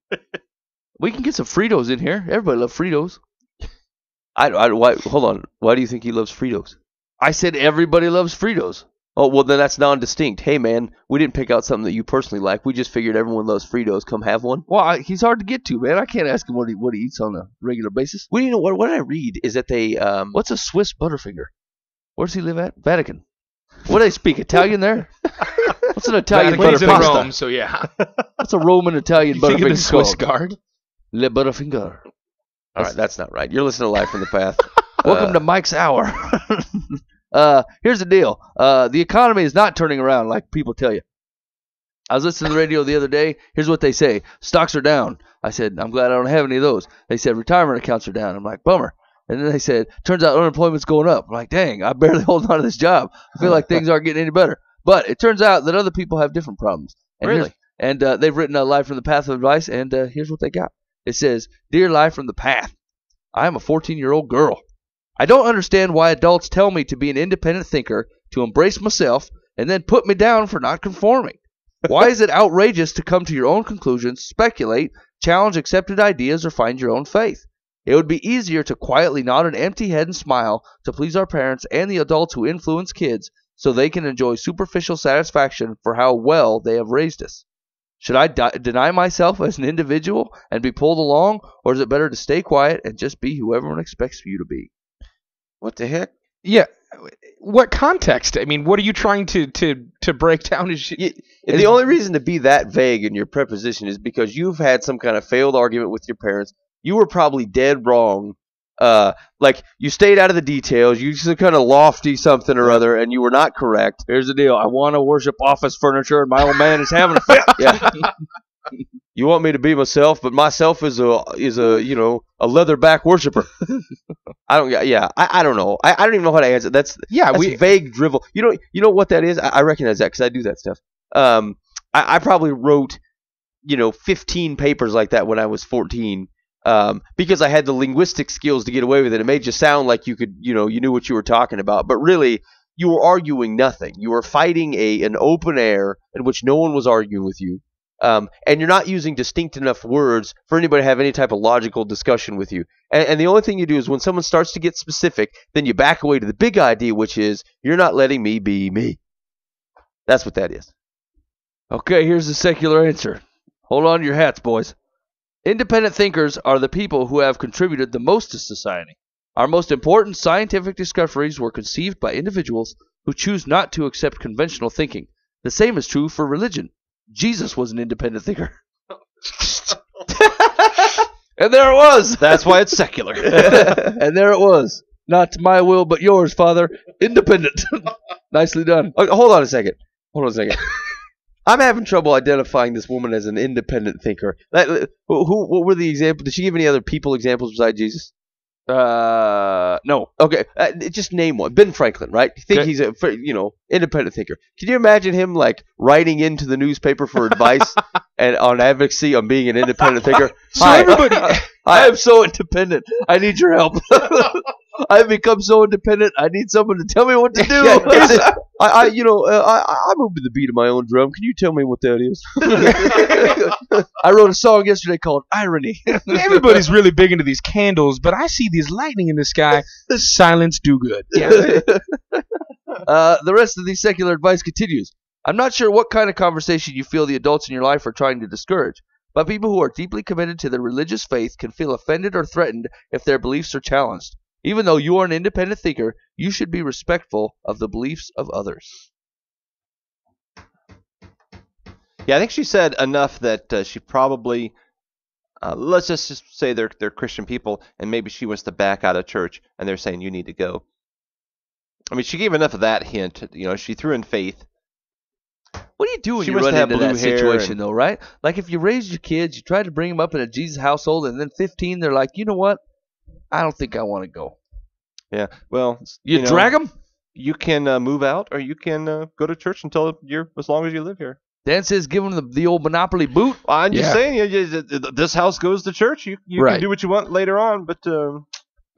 We can get some Fritos in here. Everybody loves Fritos. Hold on. Why do you think he loves Fritos? I said everybody loves Fritos. Oh, well, then that's non-distinct. Hey, man, we didn't pick out something that you personally like. We just figured everyone loves Fritos. Come have one. Well, he's hard to get to, man. I can't ask him what he eats on a regular basis. Well, what I read is that they what's a Swiss Butterfinger? Where does he live at? Vatican. What do they speak? Italian there? What's an Italian Vatican's butter in pasta? Rome, so yeah. What's a Roman Italian You Butterfinger think of the Swiss called? Guard? Le Butterfinger. All right, that's not right. You're listening to Live from the Path. Welcome to Mike's Hour. Here's the deal. The economy is not turning around like people tell you. I was listening to the radio the other day. Here's what they say. Stocks are down. I said, I'm glad I don't have any of those. They said, retirement accounts are down. I'm like, bummer. And then they said, turns out unemployment's going up. I'm like, dang, I'm barely holding on to this job. I feel like things aren't getting any better. But it turns out that other people have different problems. And Really? And they've written a Live from the Path of advice, and here's what they got. It says, Dear Live from the Path, I am a 14-year-old girl. I don't understand why adults tell me to be an independent thinker, to embrace myself, and then put me down for not conforming. Why is it outrageous to come to your own conclusions, speculate, challenge accepted ideas, or find your own faith? It would be easier to quietly nod an empty head and smile to please our parents and the adults who influence kids so they can enjoy superficial satisfaction for how well they have raised us. Should I deny myself as an individual and be pulled along, or is it better to stay quiet and just be who everyone expects you to be? What the heck? Yeah. What context? I mean, what are you trying to break down? The only reason to be that vague in your preposition is because you've had some kind of failed argument with your parents. You were probably dead wrong. Like, you stayed out of the details. You just kind of lofty something or other, and you were not correct. Here's the deal. I want to worship office furniture, and my old man is having a fit. Yeah. You want me to be myself, but myself is a leatherback worshiper. I don't know. I don't even know how to answer. That's vague drivel. You know what that is? I recognize that because I do that stuff. I probably wrote 15 papers like that when I was 14. Because I had the linguistic skills to get away with it. It made you sound like you could, you knew what you were talking about. But really, you were arguing nothing. You were fighting an open air in which no one was arguing with you. And you're not using distinct enough words for anybody to have any type of logical discussion with you. And the only thing you do is when someone starts to get specific, then you back away to the big idea, which is you're not letting me be me. That's what that is. Okay, here's the secular answer. Hold on to your hats, boys. Independent thinkers are the people who have contributed the most to society. Our most important scientific discoveries were conceived by individuals who choose not to accept conventional thinking. The same is true for religion. Jesus was an independent thinker. And there it was. That's why it's secular. And there it was. Not to my will, but yours, Father. Independent. Nicely done. Hold on a second. I'm having trouble identifying this woman as an independent thinker. What were the examples? Did she give any other people examples besides Jesus? No. Okay, just name one. Ben Franklin, right? You think he's a independent thinker? Can you imagine him writing into the newspaper for advice and on advocacy on being an independent thinker? I am so independent. I need your help. I've become so independent. I need someone to tell me what to do. I move to the beat of my own drum. Can you tell me what that is? I wrote a song yesterday called Irony. Everybody's really big into these candles, but I see these lightning in the sky. Silence do good. Yeah. The rest of the secular advice continues. I'm not sure what kind of conversation you feel the adults in your life are trying to discourage, but people who are deeply committed to their religious faith can feel offended or threatened if their beliefs are challenged. Even though you are an independent thinker, you should be respectful of the beliefs of others. Yeah, I think she said enough that she probably, let's just say they're Christian people, and maybe she wants to back out of church, and they're saying you need to go. I mean, she gave enough of that hint. She threw in faith. What do you do when you run into that situation, though, right? Like if you raised your kids, you try to bring them up in a Jesus household, and then 15, they're like, you know what? I don't think I want to go. Yeah, well, you drag them. You can move out, or you can go to church until as long as you live here. Dan says, give them the old Monopoly boot. I'm just saying, this house goes to church. You can do what you want later on, but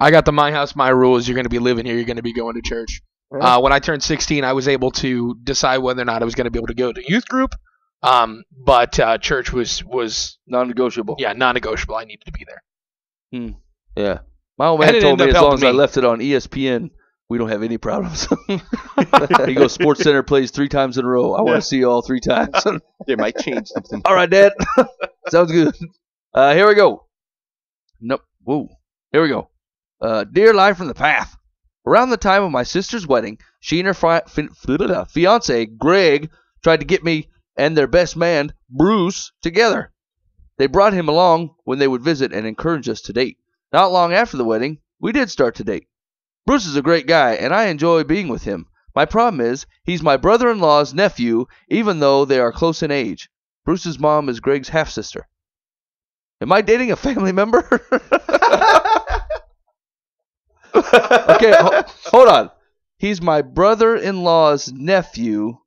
I got the my house, my rules. You're going to be living here. You're going to be going to church. Yeah. When I turned 16, I was able to decide whether or not I was going to be able to go to youth group. But church was non-negotiable. Yeah, non-negotiable. I needed to be there. Yeah. My old man told me as long as I left it on ESPN, we don't have any problems. He goes, Sports Center plays 3 times in a row. I want to see you all 3 times. They might change something. All right, Dad. Sounds good. Here we go. Nope. Whoa. Here we go. Dear Live from the Path. Around the time of my sister's wedding, she and her fiance, Greg, tried to get me and their best man, Bruce, together. They brought him along when they would visit and encourage us to date. Not long after the wedding, we did start to date. Bruce is a great guy, and I enjoy being with him. My problem is, he's my brother-in-law's nephew, even though they are close in age. Bruce's mom is Greg's half-sister. Am I dating a family member? Okay, hold on. He's my brother-in-law's nephew.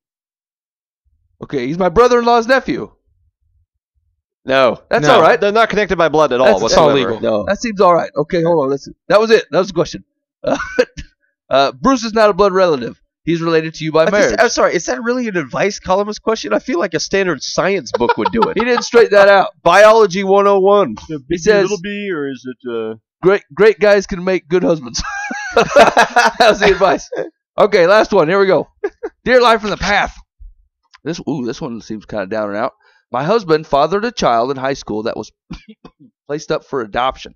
Okay, he's my brother-in-law's nephew. No. That's No, all right. They're not connected by blood at all That's whatsoever. all legal. No. That seems all right. Okay, hold on. That was it. That was the question. Bruce is not a blood relative. He's related to you by marriage. I'm sorry. Is that really an advice columnist question? I feel like a standard science book would do it. He didn't straighten that out. Biology 101. He says, Little B, or is it? great guys can make good husbands. That was the advice. Okay, last one. Here we go. Dear Life from the Path. This one seems kind of down and out. My husband fathered a child in high school that was placed up for adoption.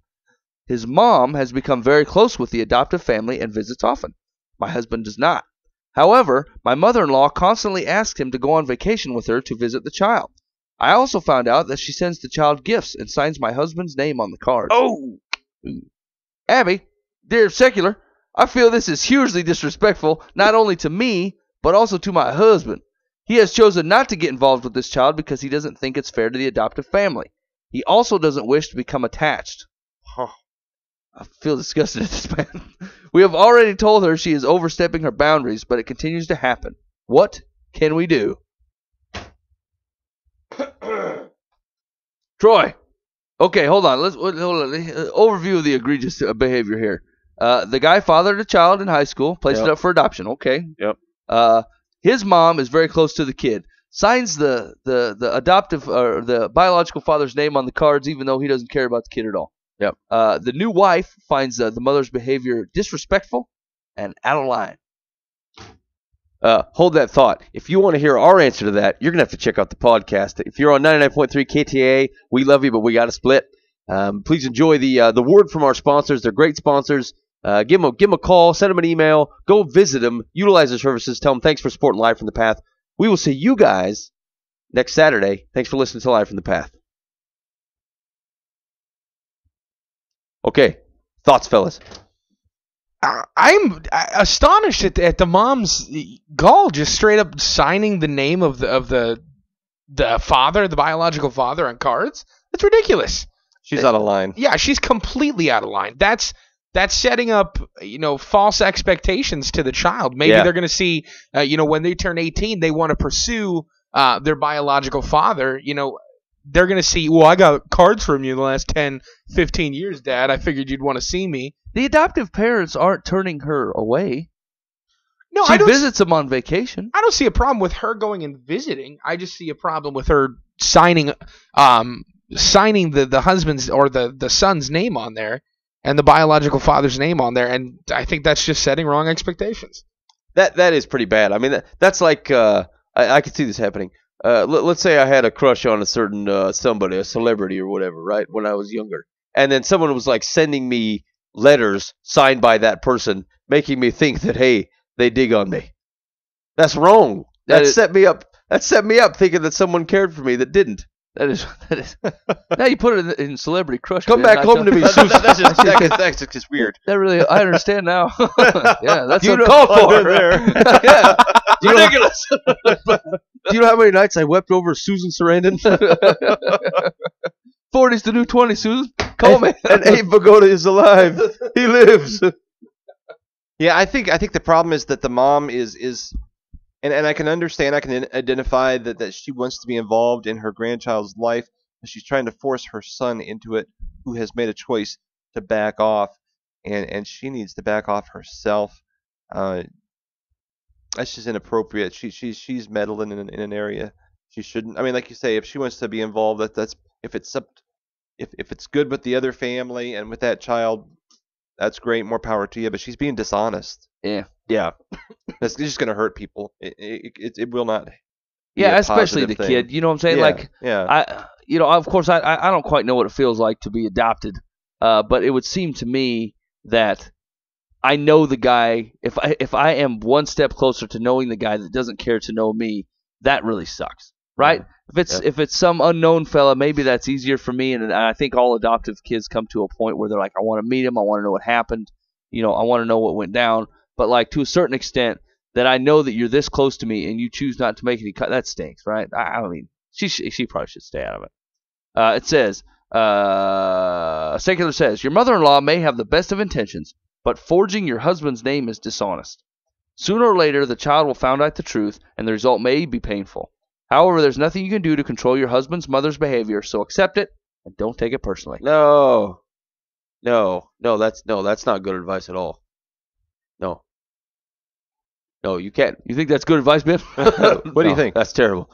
His mom has become very close with the adoptive family and visits often. My husband does not. However, my mother-in-law constantly asks him to go on vacation with her to visit the child. I also found out that she sends the child gifts and signs my husband's name on the card. Oh! Abby, dear Secular, I feel this is hugely disrespectful, not only to me, but also to my husband. He has chosen not to get involved with this child because he doesn't think it's fair to the adoptive family. He also doesn't wish to become attached. I feel disgusted at this man. We have already told her she is overstepping her boundaries, but it continues to happen. What can we do? Troy. Okay, hold on. Hold on. Overview of the egregious behavior here. The guy fathered a child in high school, placed it up for adoption. Okay. Yep. His mom is very close to the kid. Signs the adoptive or the biological father's name on the cards, even though he doesn't care about the kid at all. Yep. The new wife finds the mother's behavior disrespectful and out of line. Hold that thought. If you want to hear our answer to that, you're going to have to check out the podcast. If you're on 99.3 KTA, we love you, but we got to split. Please enjoy the word from our sponsors. They're great sponsors. Give them a call, send them an email, go visit them, utilize their services, tell them thanks for supporting Live from the Path. We will see you guys next Saturday. Thanks for listening to Live from the Path. Okay, thoughts, fellas? I'm astonished at the mom's gall, just straight up signing the name of the father, the biological father, on cards. That's ridiculous. She's out of line. Yeah, she's completely out of line. That's setting up, false expectations to the child. Maybe they're going to see, when they turn 18, they want to pursue their biological father. They're going to see, well, I got cards from you the last 10, 15 years, Dad. I figured you'd want to see me. The adoptive parents aren't turning her away. No, She visits them on vacation. I don't see a problem with her going and visiting. I just see a problem with her signing the husband's or the son's name on there and the biological father's name on there, and I think that's just setting wrong expectations. That is pretty bad. I mean, that's like I could see this happening. Let's say I had a crush on a certain somebody, a celebrity or whatever, right, when I was younger, and then someone was like sending me letters signed by that person, making me think that, hey, they dig on me. That's wrong. That set me up. That set me up thinking that someone cared for me that didn't. That is. Now you put it in Celebrity Crush. Come back home to me, Susan. That's just weird. That really, I understand now. Yeah, that's You uncalled for. there. Yeah, Ridiculous. Do you know how many nights I wept over Susan Sarandon? 40's the new 20, Susan. Call me. And Abe Vigoda is alive. He lives. Yeah, I think the problem is that the mom is and I can understand, I can identify that she wants to be involved in her grandchild's life, but she's trying to force her son into it, who has made a choice to back off, and she needs to back off herself. That's just inappropriate. She's meddling in an area she shouldn't. I mean, like you say, if she wants to be involved, that's if it's good with the other family and with that child, that's great. More power to you. But she's being dishonest. Yeah. That's just going to hurt people. It will not. Yeah, especially the kid. You know what I'm saying? Of course, I don't quite know what it feels like to be adopted, but it would seem to me that I know the guy. If I am one step closer to knowing the guy that doesn't care to know me, that really sucks, right? If it's some unknown fella, maybe that's easier for me. And I think all adoptive kids come to a point where they're like, I want to meet him. I want to know what happened. I want to know what went down. But like to a certain extent, that I know that you're this close to me and you choose not to make any cut, that stinks, right? I mean, she probably should stay out of it. It says, Secular says, your mother-in-law may have the best of intentions, but forging your husband's name is dishonest. Sooner or later, the child will find out the truth, and the result may be painful. However, there's nothing you can do to control your husband's mother's behavior, so accept it and don't take it personally. No, that's not good advice at all. No, you can't. You think that's good advice, Ben? What do you think? That's terrible.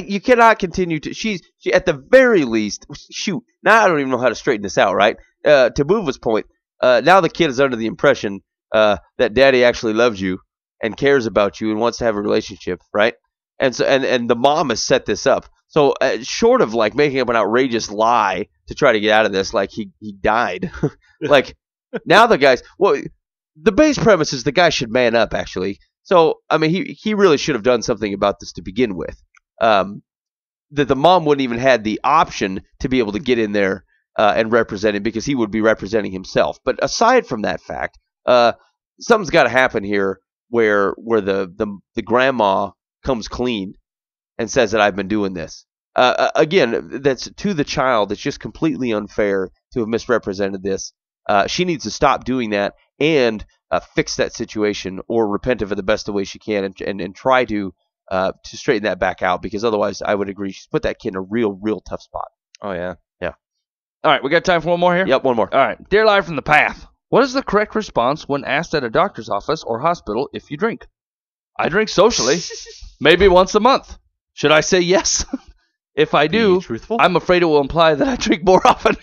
You cannot continue to. She at the very least. Shoot. Now I don't even know how to straighten this out. Right. To Buva's point. Now the kid is under the impression that Daddy actually loves you and cares about you and wants to have a relationship. Right. And so and the mom has set this up. So short of like making up an outrageous lie to try to get out of this, like he died. Like now the guys. Well, the base premise is the guy should man up. Actually. So, I mean, he really should have done something about this to begin with. That the mom wouldn't even had the option to be able to get in there and represent him because he would be representing himself. But aside from that fact, something's got to happen here where the grandma comes clean and says that I've been doing this. Again, that's to the child. It's just completely unfair to have misrepresented this. She needs to stop doing that and fix that situation or repent of it the best way she can and try to straighten that back out, because otherwise I would agree she's put that kid in a real tough spot. Oh, yeah. All right, we got time for one more here? Yep, one more. All right. Dear Live from the Path, what is the correct response when asked at a doctor's office or hospital if you drink? I drink socially, maybe once a month. Should I say yes? If I do, truthful? I'm afraid it will imply that I drink more often.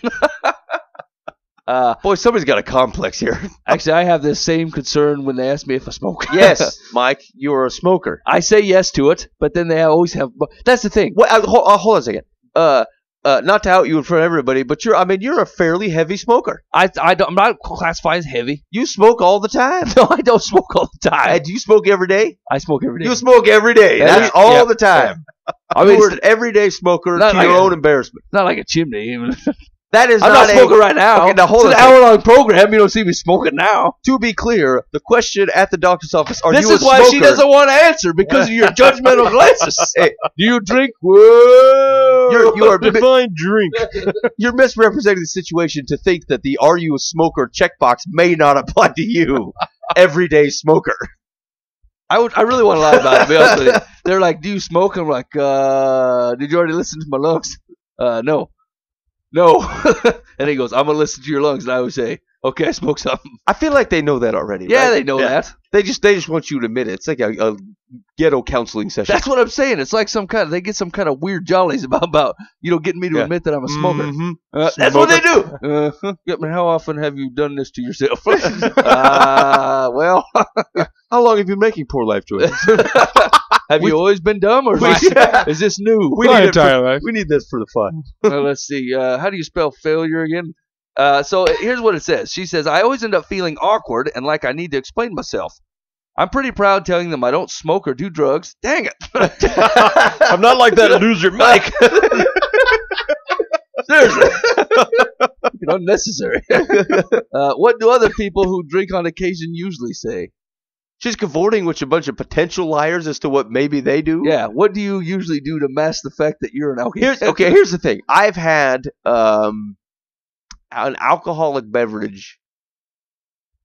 Boy, somebody's got a complex here. Actually, I have this same concern when they ask me if I smoke. Yes, Mike, you're a smoker. I say yes to it, but then they always have. That's the thing. Well, hold on a second. Not to out you in front of everybody, but you're a fairly heavy smoker. I'm not classified as heavy. You smoke all the time. No, I don't smoke all the time. Do you smoke every day? I smoke every day. You smoke every day. That's all the time. I mean, you're an everyday smoker to your own embarrassment. Not like a chimney. That is I'm not smoking right now. Okay, now hold on. It's an hour-long program. You don't see me smoking now. To be clear, the question at the doctor's office, are this you a smoker? This is why she doesn't want to answer, because of your judgmental glances. Hey, do you drink? Whoa. You are define drink. You're misrepresenting the situation to think that the "Are you a smoker" checkbox may not apply to you, everyday smoker. I really want to lie about it. To be honest with you. They're like, "Do you smoke?" I'm like, "Did you already listen to my lungs?" No. And he goes, "I'm gonna listen to your lungs," and I would say, "Okay, I smoke something." I feel like they know that already. Yeah, right? they know that. They just want you to admit it. It's like a ghetto counseling session. That's what I'm saying. It's like they get some kind of weird jollies about getting me to admit that I'm a smoker. Mm-hmm. That's what they do. How often have you done this to yourself? Well, how long have you been making poor life choices? Have you always been dumb, or is this new? We need this for the fun. Well, let's see. How do you spell failure again? So here's what it says. She says, I always end up feeling awkward and like I need to explain myself. I'm pretty proud telling them I don't smoke or do drugs. Dang it. I'm not like that loser, Mike. Seriously. Unnecessary. What do other people who drink on occasion usually say? She's cavorting with a bunch of potential liars as to what maybe they do. Yeah. What do you usually do to mask the fact that you're an alcoholic? Here's the thing. I've had an alcoholic beverage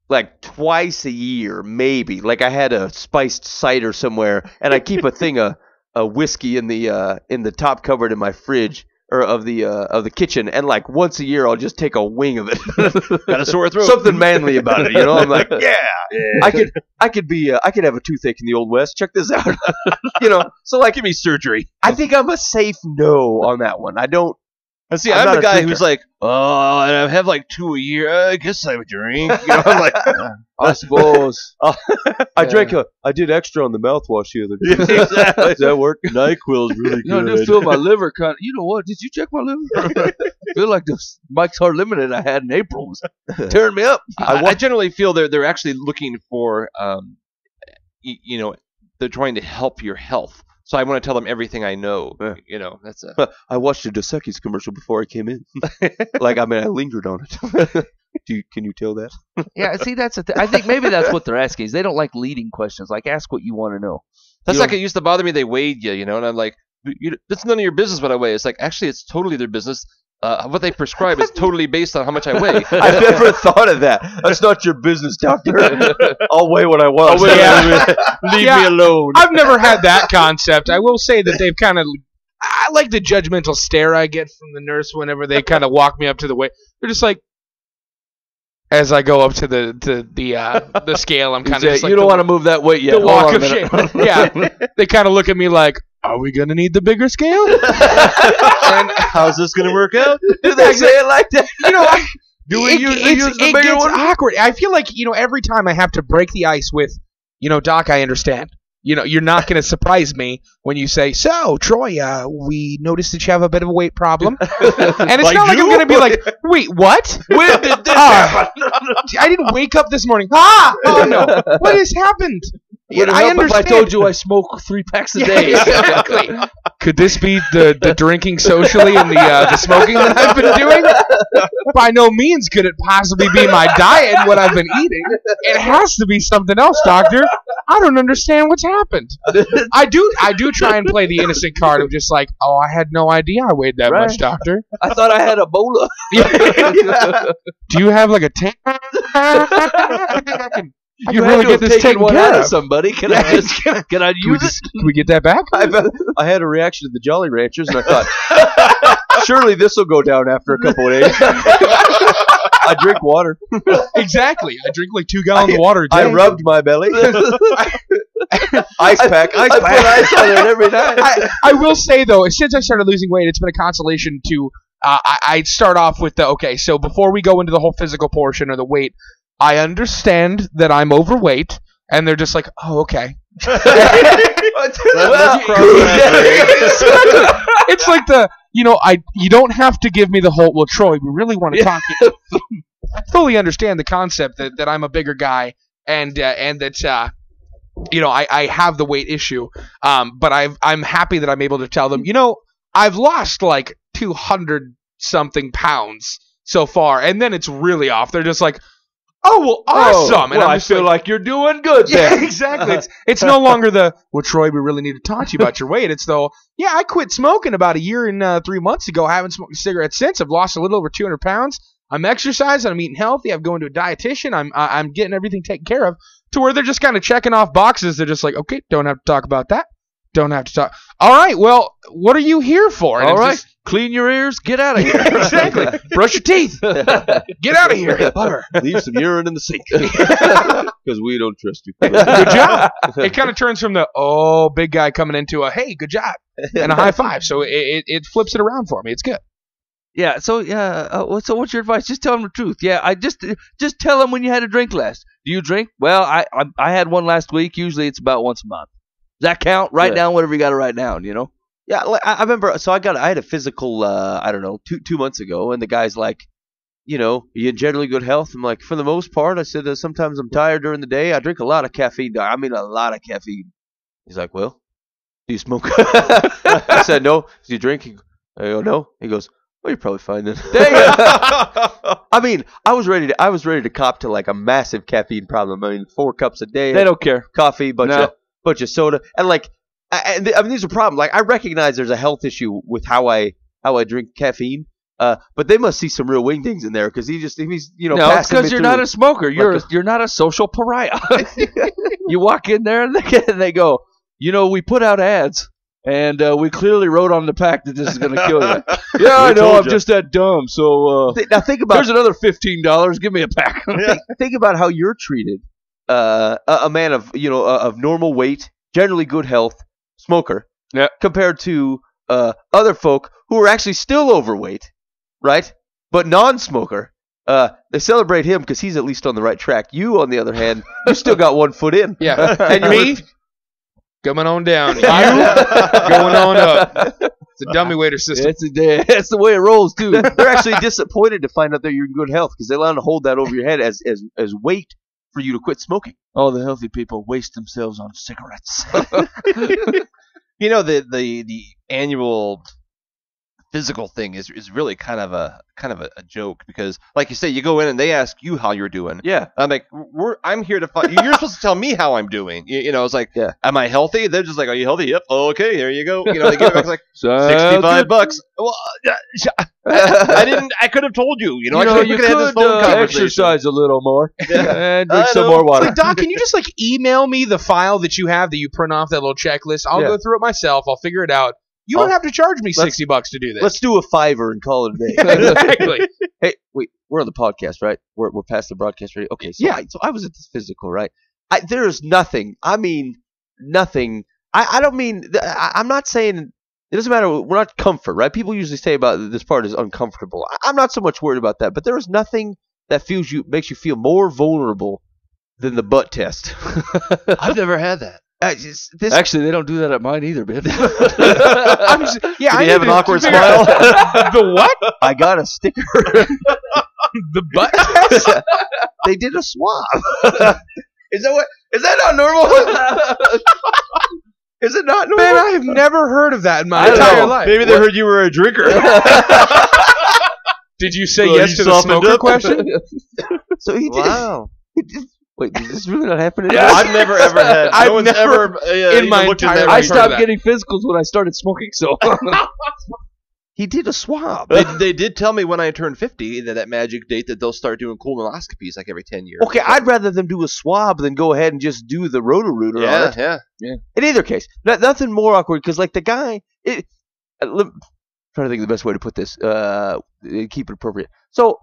like twice a year, maybe. Like I had a spiced cider somewhere, and I keep a thing of whiskey in the top cupboard in my fridge or of the kitchen, and like once a year I'll just take a wing of it. Got a sore throat. Something manly about it, you know. I'm like, yeah. I could have a toothache in the Old West. Check this out. You know, so like, give me surgery. I think I'm a safe no on that one. I don't. And see, I'm the guy who's like, oh, and I have like 2 a year. I guess I would drink. You know, I'm like, I suppose. I did extra on the mouthwash the other day. Exactly. Does that work? NyQuil's really good. I just feel my liver kind of. You know what? Did you check my liver? I feel like the Mike's Hard Limited I had in April was tearing me up. I generally feel they're actually looking for, they're trying to help your health. So I want to tell them everything I know. Yeah. You know, that's a. I watched a Dos Equis commercial before I came in. Like, I mean, I lingered on it. Can you tell that? Yeah, see, that's the thing. I think maybe that's what they're asking. Is they don't like leading questions. Like, ask what you want to know. That's You like know- it used to bother me. They weighed you, and I'm like, it's none of your business what I weigh. It's like, actually, it's totally their business. What they prescribe is totally based on how much I weigh. I never thought of that. That's not your business, doctor. I'll weigh what I want. Leave Yeah. me alone. I've never had that concept. I will say that they've kind of. I like the judgmental stare I get from the nurse whenever they kind of walk me up to the weight. They're just like, as I go up to the scale, I'm kind of just like, you don't want to move that weight yet. the Hold walk on a of shame. minute. Yeah, they kind of look at me like, "Are we gonna need the bigger scale?" And how's this going to work out? Do they say it like that? You know, Do we usually use the it bigger gets one? awkward. I feel like, every time I have to break the ice with, Doc, I understand. You're not going to surprise me when you say, "So, Troy, we noticed that you have a bit of a weight problem." And it's Like not like I'm you? going to be like, "Wait, what? When did this Ah. happen? I didn't wake up this morning. Oh no, what has happened?" Would it I help if understand. I told you I smoke 3 packs a Yeah, day? exactly. Could this be the drinking socially and the smoking that I've been doing? By no means could it possibly be my diet and what I've been eating. It has to be something else, doctor. I don't understand what's happened. I do try and play the innocent card of just like, oh, I had no idea I weighed that much, doctor. I thought I had Ebola. Do you have like a tank? I You can had really to get have this taken taken one care out of. of somebody. Can I just can I Can we, use it? can we get that back? I had a reaction to the Jolly Ranchers, and I thought, surely this will go down after a couple of days. I drink water. Exactly. I drink like 2 gallons of water a day. I rubbed my belly. Ice pack. I put ice on it every night. I will say though, since I started losing weight, it's been a consolation to. I start off with okay. So before we go into the whole physical portion or the weight, I understand that I'm overweight, and they're just like, oh, okay. It's like you don't have to give me the whole. Well, Troy, we really want to talk. I fully understand the concept that I'm a bigger guy and that. I have the weight issue, but I'm happy that I'm able to tell them, I've lost like 200 something pounds so far, and then it's really off. They're just like, oh, well, awesome. And well, I'm I just feel like you're doing good yeah, there. exactly. It's no longer well, Troy, we really need to talk to you about your weight. It's yeah, I quit smoking about a year and 3 months ago. I haven't smoked a cigarette since. I've lost a little over 200 pounds. I'm exercising. I'm eating healthy. I'm going to a dietitian. I'm getting everything taken care of. To where they're just kind of checking off boxes. They're just like, okay, don't have to talk about that. Don't have to talk. All right, well, what are you here for? And All it's right, just- clean your ears. Get out of here. exactly. Brush your teeth. Get out of here. Bummer. Leave some urine in the sink because we don't trust you. Good job. It kind of turns from the big guy coming into a hey, good job, and a high five. So it flips it around for me. It's good. Yeah. So so what's your advice? Just tell them the truth. Yeah. I just tell them when you had a drink last. Do you drink? Well, I had one last week. Usually it's about once a month. Does that count? Write down whatever you got to write down. Yeah, I remember. So I had a physical. I don't know, 2 months ago, and the guy's like, are you in generally good health? I'm like, for the most part. I said, sometimes I'm tired during the day. I drink a lot of caffeine. I mean, a lot of caffeine. He's like, well, do you smoke? I said, no. Do you drink? I go, no. He goes, well, you're probably fine then. I mean, I was ready to cop to like a massive caffeine problem. I mean, 4 cups a day. They don't care. Coffee, bunch of soda, and like, I mean, these are problems. Like, I recognize there's a health issue with how I drink caffeine. But they must see some real wingdings in there because he's No, it's passing me because you're through. not a smoker. Like You're not a social pariah. You walk in there and they go, we put out ads. And we clearly wrote on the pack that this is going to kill you. Yeah, I know. I'm just that dumb. So Now think about here's another $15. Give me a pack. think about how you're treated. A man of of normal weight, generally good health, smoker, compared to other folk who are actually still overweight, right? But non-smoker. They celebrate him because he's at least on the right track. You, on the other hand, you still got 1 foot in. Yeah. And Me? Coming on down. You going on up. It's a dummy waiter system. That's the way it rolls too. They're actually disappointed to find out that you're in good health because they want to hold that over your head as weight for you to quit smoking. All the healthy people waste themselves on cigarettes. You know, the annual physical thing is really kind of a joke because, like you say, you go in and they ask you how you're doing. Yeah. I'm like, I'm here to find. You're supposed to tell me how I'm doing. You know, it's like, am I healthy? They're just like, are you healthy? Yep. Oh, okay, here you go. You know, they give it back like $65. Well, I could have told you. You know, I could have had this phone conversation. Exercise a little more. And drink some more water. Wait, Doc, can you just like email me the file that you have that you print off that little checklist? I'll go through it myself. I'll figure it out. You don't have to charge me $60 to do this. Let's do a $5 and call it a day. Exactly. Hey, wait, we're on the podcast, right? We're past the broadcast already. Okay, so I was at this physical, right? There is nothing. I mean, nothing. I don't mean. I'm not saying it doesn't matter. We're not comfort, right? People usually say about this part is uncomfortable. I'm not so much worried about that, but there is nothing that makes you feel more vulnerable than the butt test. I've never had that. Actually, they don't do that at mine either, man. Did you have an awkward smile? The what? I got a sticker. The butt test? They did a swab. Is that not normal? Is it not normal? Man, I have never heard of that in my entire life. Maybe they heard you were a drinker. Did you say yes to the smoker question? So he did. Wow. Wait, is this really not happening? Yeah, I've never ever had. I've No one's never ever in my entire life. I stopped getting physicals when I started smoking, so. He did a swab. They did tell me when I turned 50 that magic date that they'll start doing colonoscopies like every 10 years. Okay, I'd rather them do a swab than go ahead and just do the Roto-Rooter on it. Yeah. In either case, nothing more awkward because, like, the guy. I'm trying to think of the best way to put this. Keep it appropriate. So,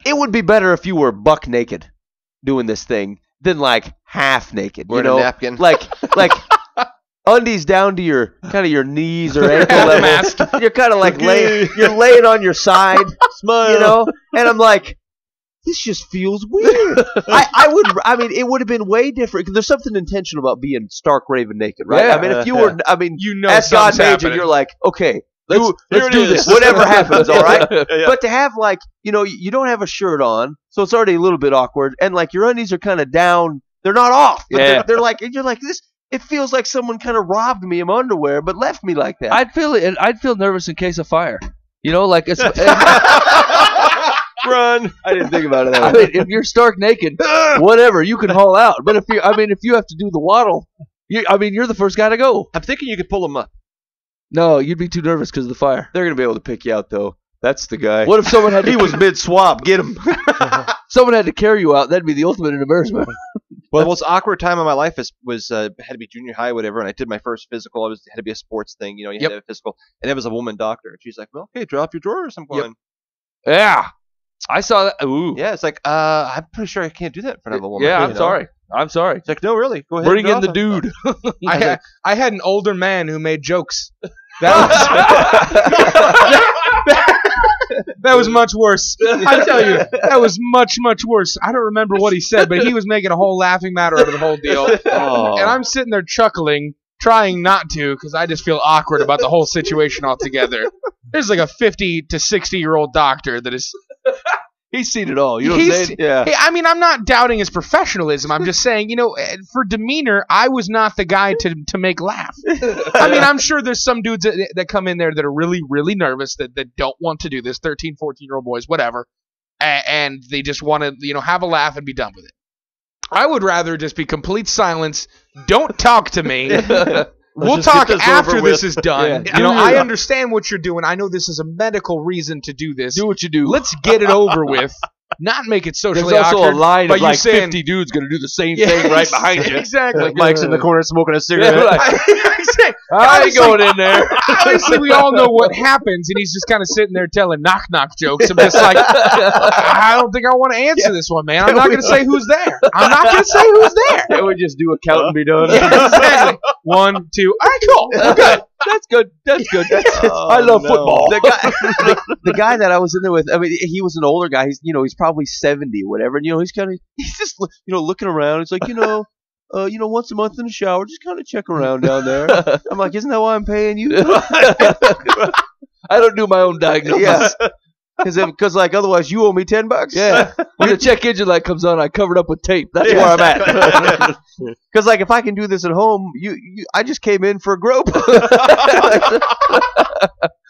it would be better if you were buck naked doing this thing than like half naked. Wearing a napkin. Like undies down to your knees or ankle level. You're kind of like you're laying on your side, Smile. you know. And I'm like, this just feels weird. I mean, it would have been way different. 'Cause there's something intentional about being stark raven naked, right? Yeah. I mean, if you were, as God made you, you're like, okay. Let's do this. Whatever happens, all right? Yeah. But to have, like, you know, you don't have a shirt on, so it's already a little bit awkward. And, like, your undies are kind of down. They're not off. But they're like, and you're like, this. It feels like someone kind of robbed me of underwear, but left me like that. I'd feel nervous in case of fire. You know, like it's. Run. I didn't think about it that I way. mean, if you're stark naked, whatever, you can haul out. But if you have to do the waddle, you're the first guy to go. I'm thinking you could pull them up. No, you'd be too nervous because of the fire. They're going to be able to pick you out, thow. That's the guy. What if someone had He was mid-swab. Get him. someone had to carry you out? That'd be the ultimate embarrassment. Well, the most awkward time of my life was had to be junior high, whatever, and I did my first physical. It had to be a sports thing, you know. You had to have a physical, and it was a woman doctor, and she's like, "Well, okay, drop your drawers." I'm going, Yeah, I saw that. Ooh. "Yeah." It's like, I'm pretty sure I can't do that in front of a woman. Yeah, you I'm know? sorry. I'm sorry. It's like, no, really, go ahead. Bring and in the drop dude. I had an older man who made jokes. That was much worse. I tell you, that was much, much worse. I don't remember what he said, but he was making a whole laughing matter out of the whole deal. Oh. And I'm sitting there chuckling, trying not to, because I just feel awkward about the whole situation altogether. There's like a 50 to 60-year-old doctor that is... He's seen it all. You know what I'm saying? Yeah. Hey, I mean, I'm not doubting his professionalism. I'm just saying, you know, for demeanor, I was not the guy to make laugh. I mean, I'm sure there's some dudes that come in there that are really, really nervous that don't want to do this, 13, 14-year-old boys, whatever, and they just want to, you know, have a laugh and be done with it. I would rather just be complete silence. Don't talk to me. We'll talk after this is done. Yeah. You know, I understand what you're doing. I know this is a medical reason to do this. Do what you do. Let's get it over with. Not make it socially There's also awkward. a line but of you like saying, 50 dudes going to do the same thing right behind you. Exactly. Mike's in the corner smoking a cigarette. I ain't going in there. Obviously, we all know what happens, and he's just kind of sitting there telling knock-knock jokes. I'm just like, I don't think I want to answer this one, man. I'm not going to say who's there. I'm not going to say who's there. Can't we just do a count and be done? Yeah, exactly. 1, 2. All right, cool. We're good. That's good. That's good. I love football. The guy that I was in there with, I mean, he was an older guy. He's probably 70 or whatever. And, he's just, looking around. It's like, once a month in the shower, just kind of check around down there. I'm like, isn't that why I'm paying you? I don't do my own diagnosis. Yeah. Because like otherwise you owe me $10. Yeah. When the check engine light comes on, I cover it up with tape. That's where I'm at. Because like if I can do this at home, I just came in for a grope.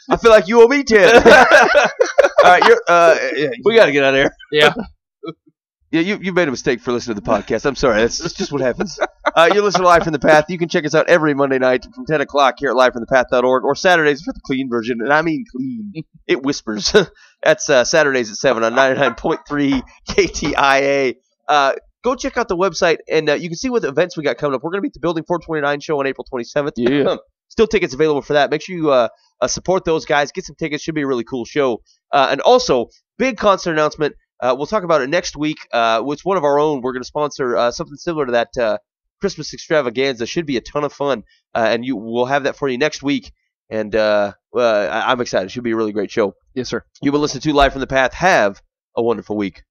I feel like you owe me 10. All right, We got to get out of here. Yeah. Yeah, you made a mistake for listening to the podcast. I'm sorry. That's just what happens. You're listening to Live from the Path. You can check us out every Monday night from 10 o'clock here at livefromthepath.org or Saturdays for the clean version. And I mean clean. It whispers. That's Saturdays at 7 on 99.3 KTIA. Go check out the website, and you can see what events we got coming up. We're going to be at the Building 429 show on April 27th. Yeah. Still tickets available for that. Make sure you support those guys. Get some tickets. Should be a really cool show. And also, big concert announcement. We'll talk about it next week. It's one of our own. We're going to sponsor something similar to that Christmas extravaganza. Should be a ton of fun, and we'll have that for you next week. And I'm excited. Should be a really great show. Yes, sir. You've been listening to Live from the Path. Have a wonderful week.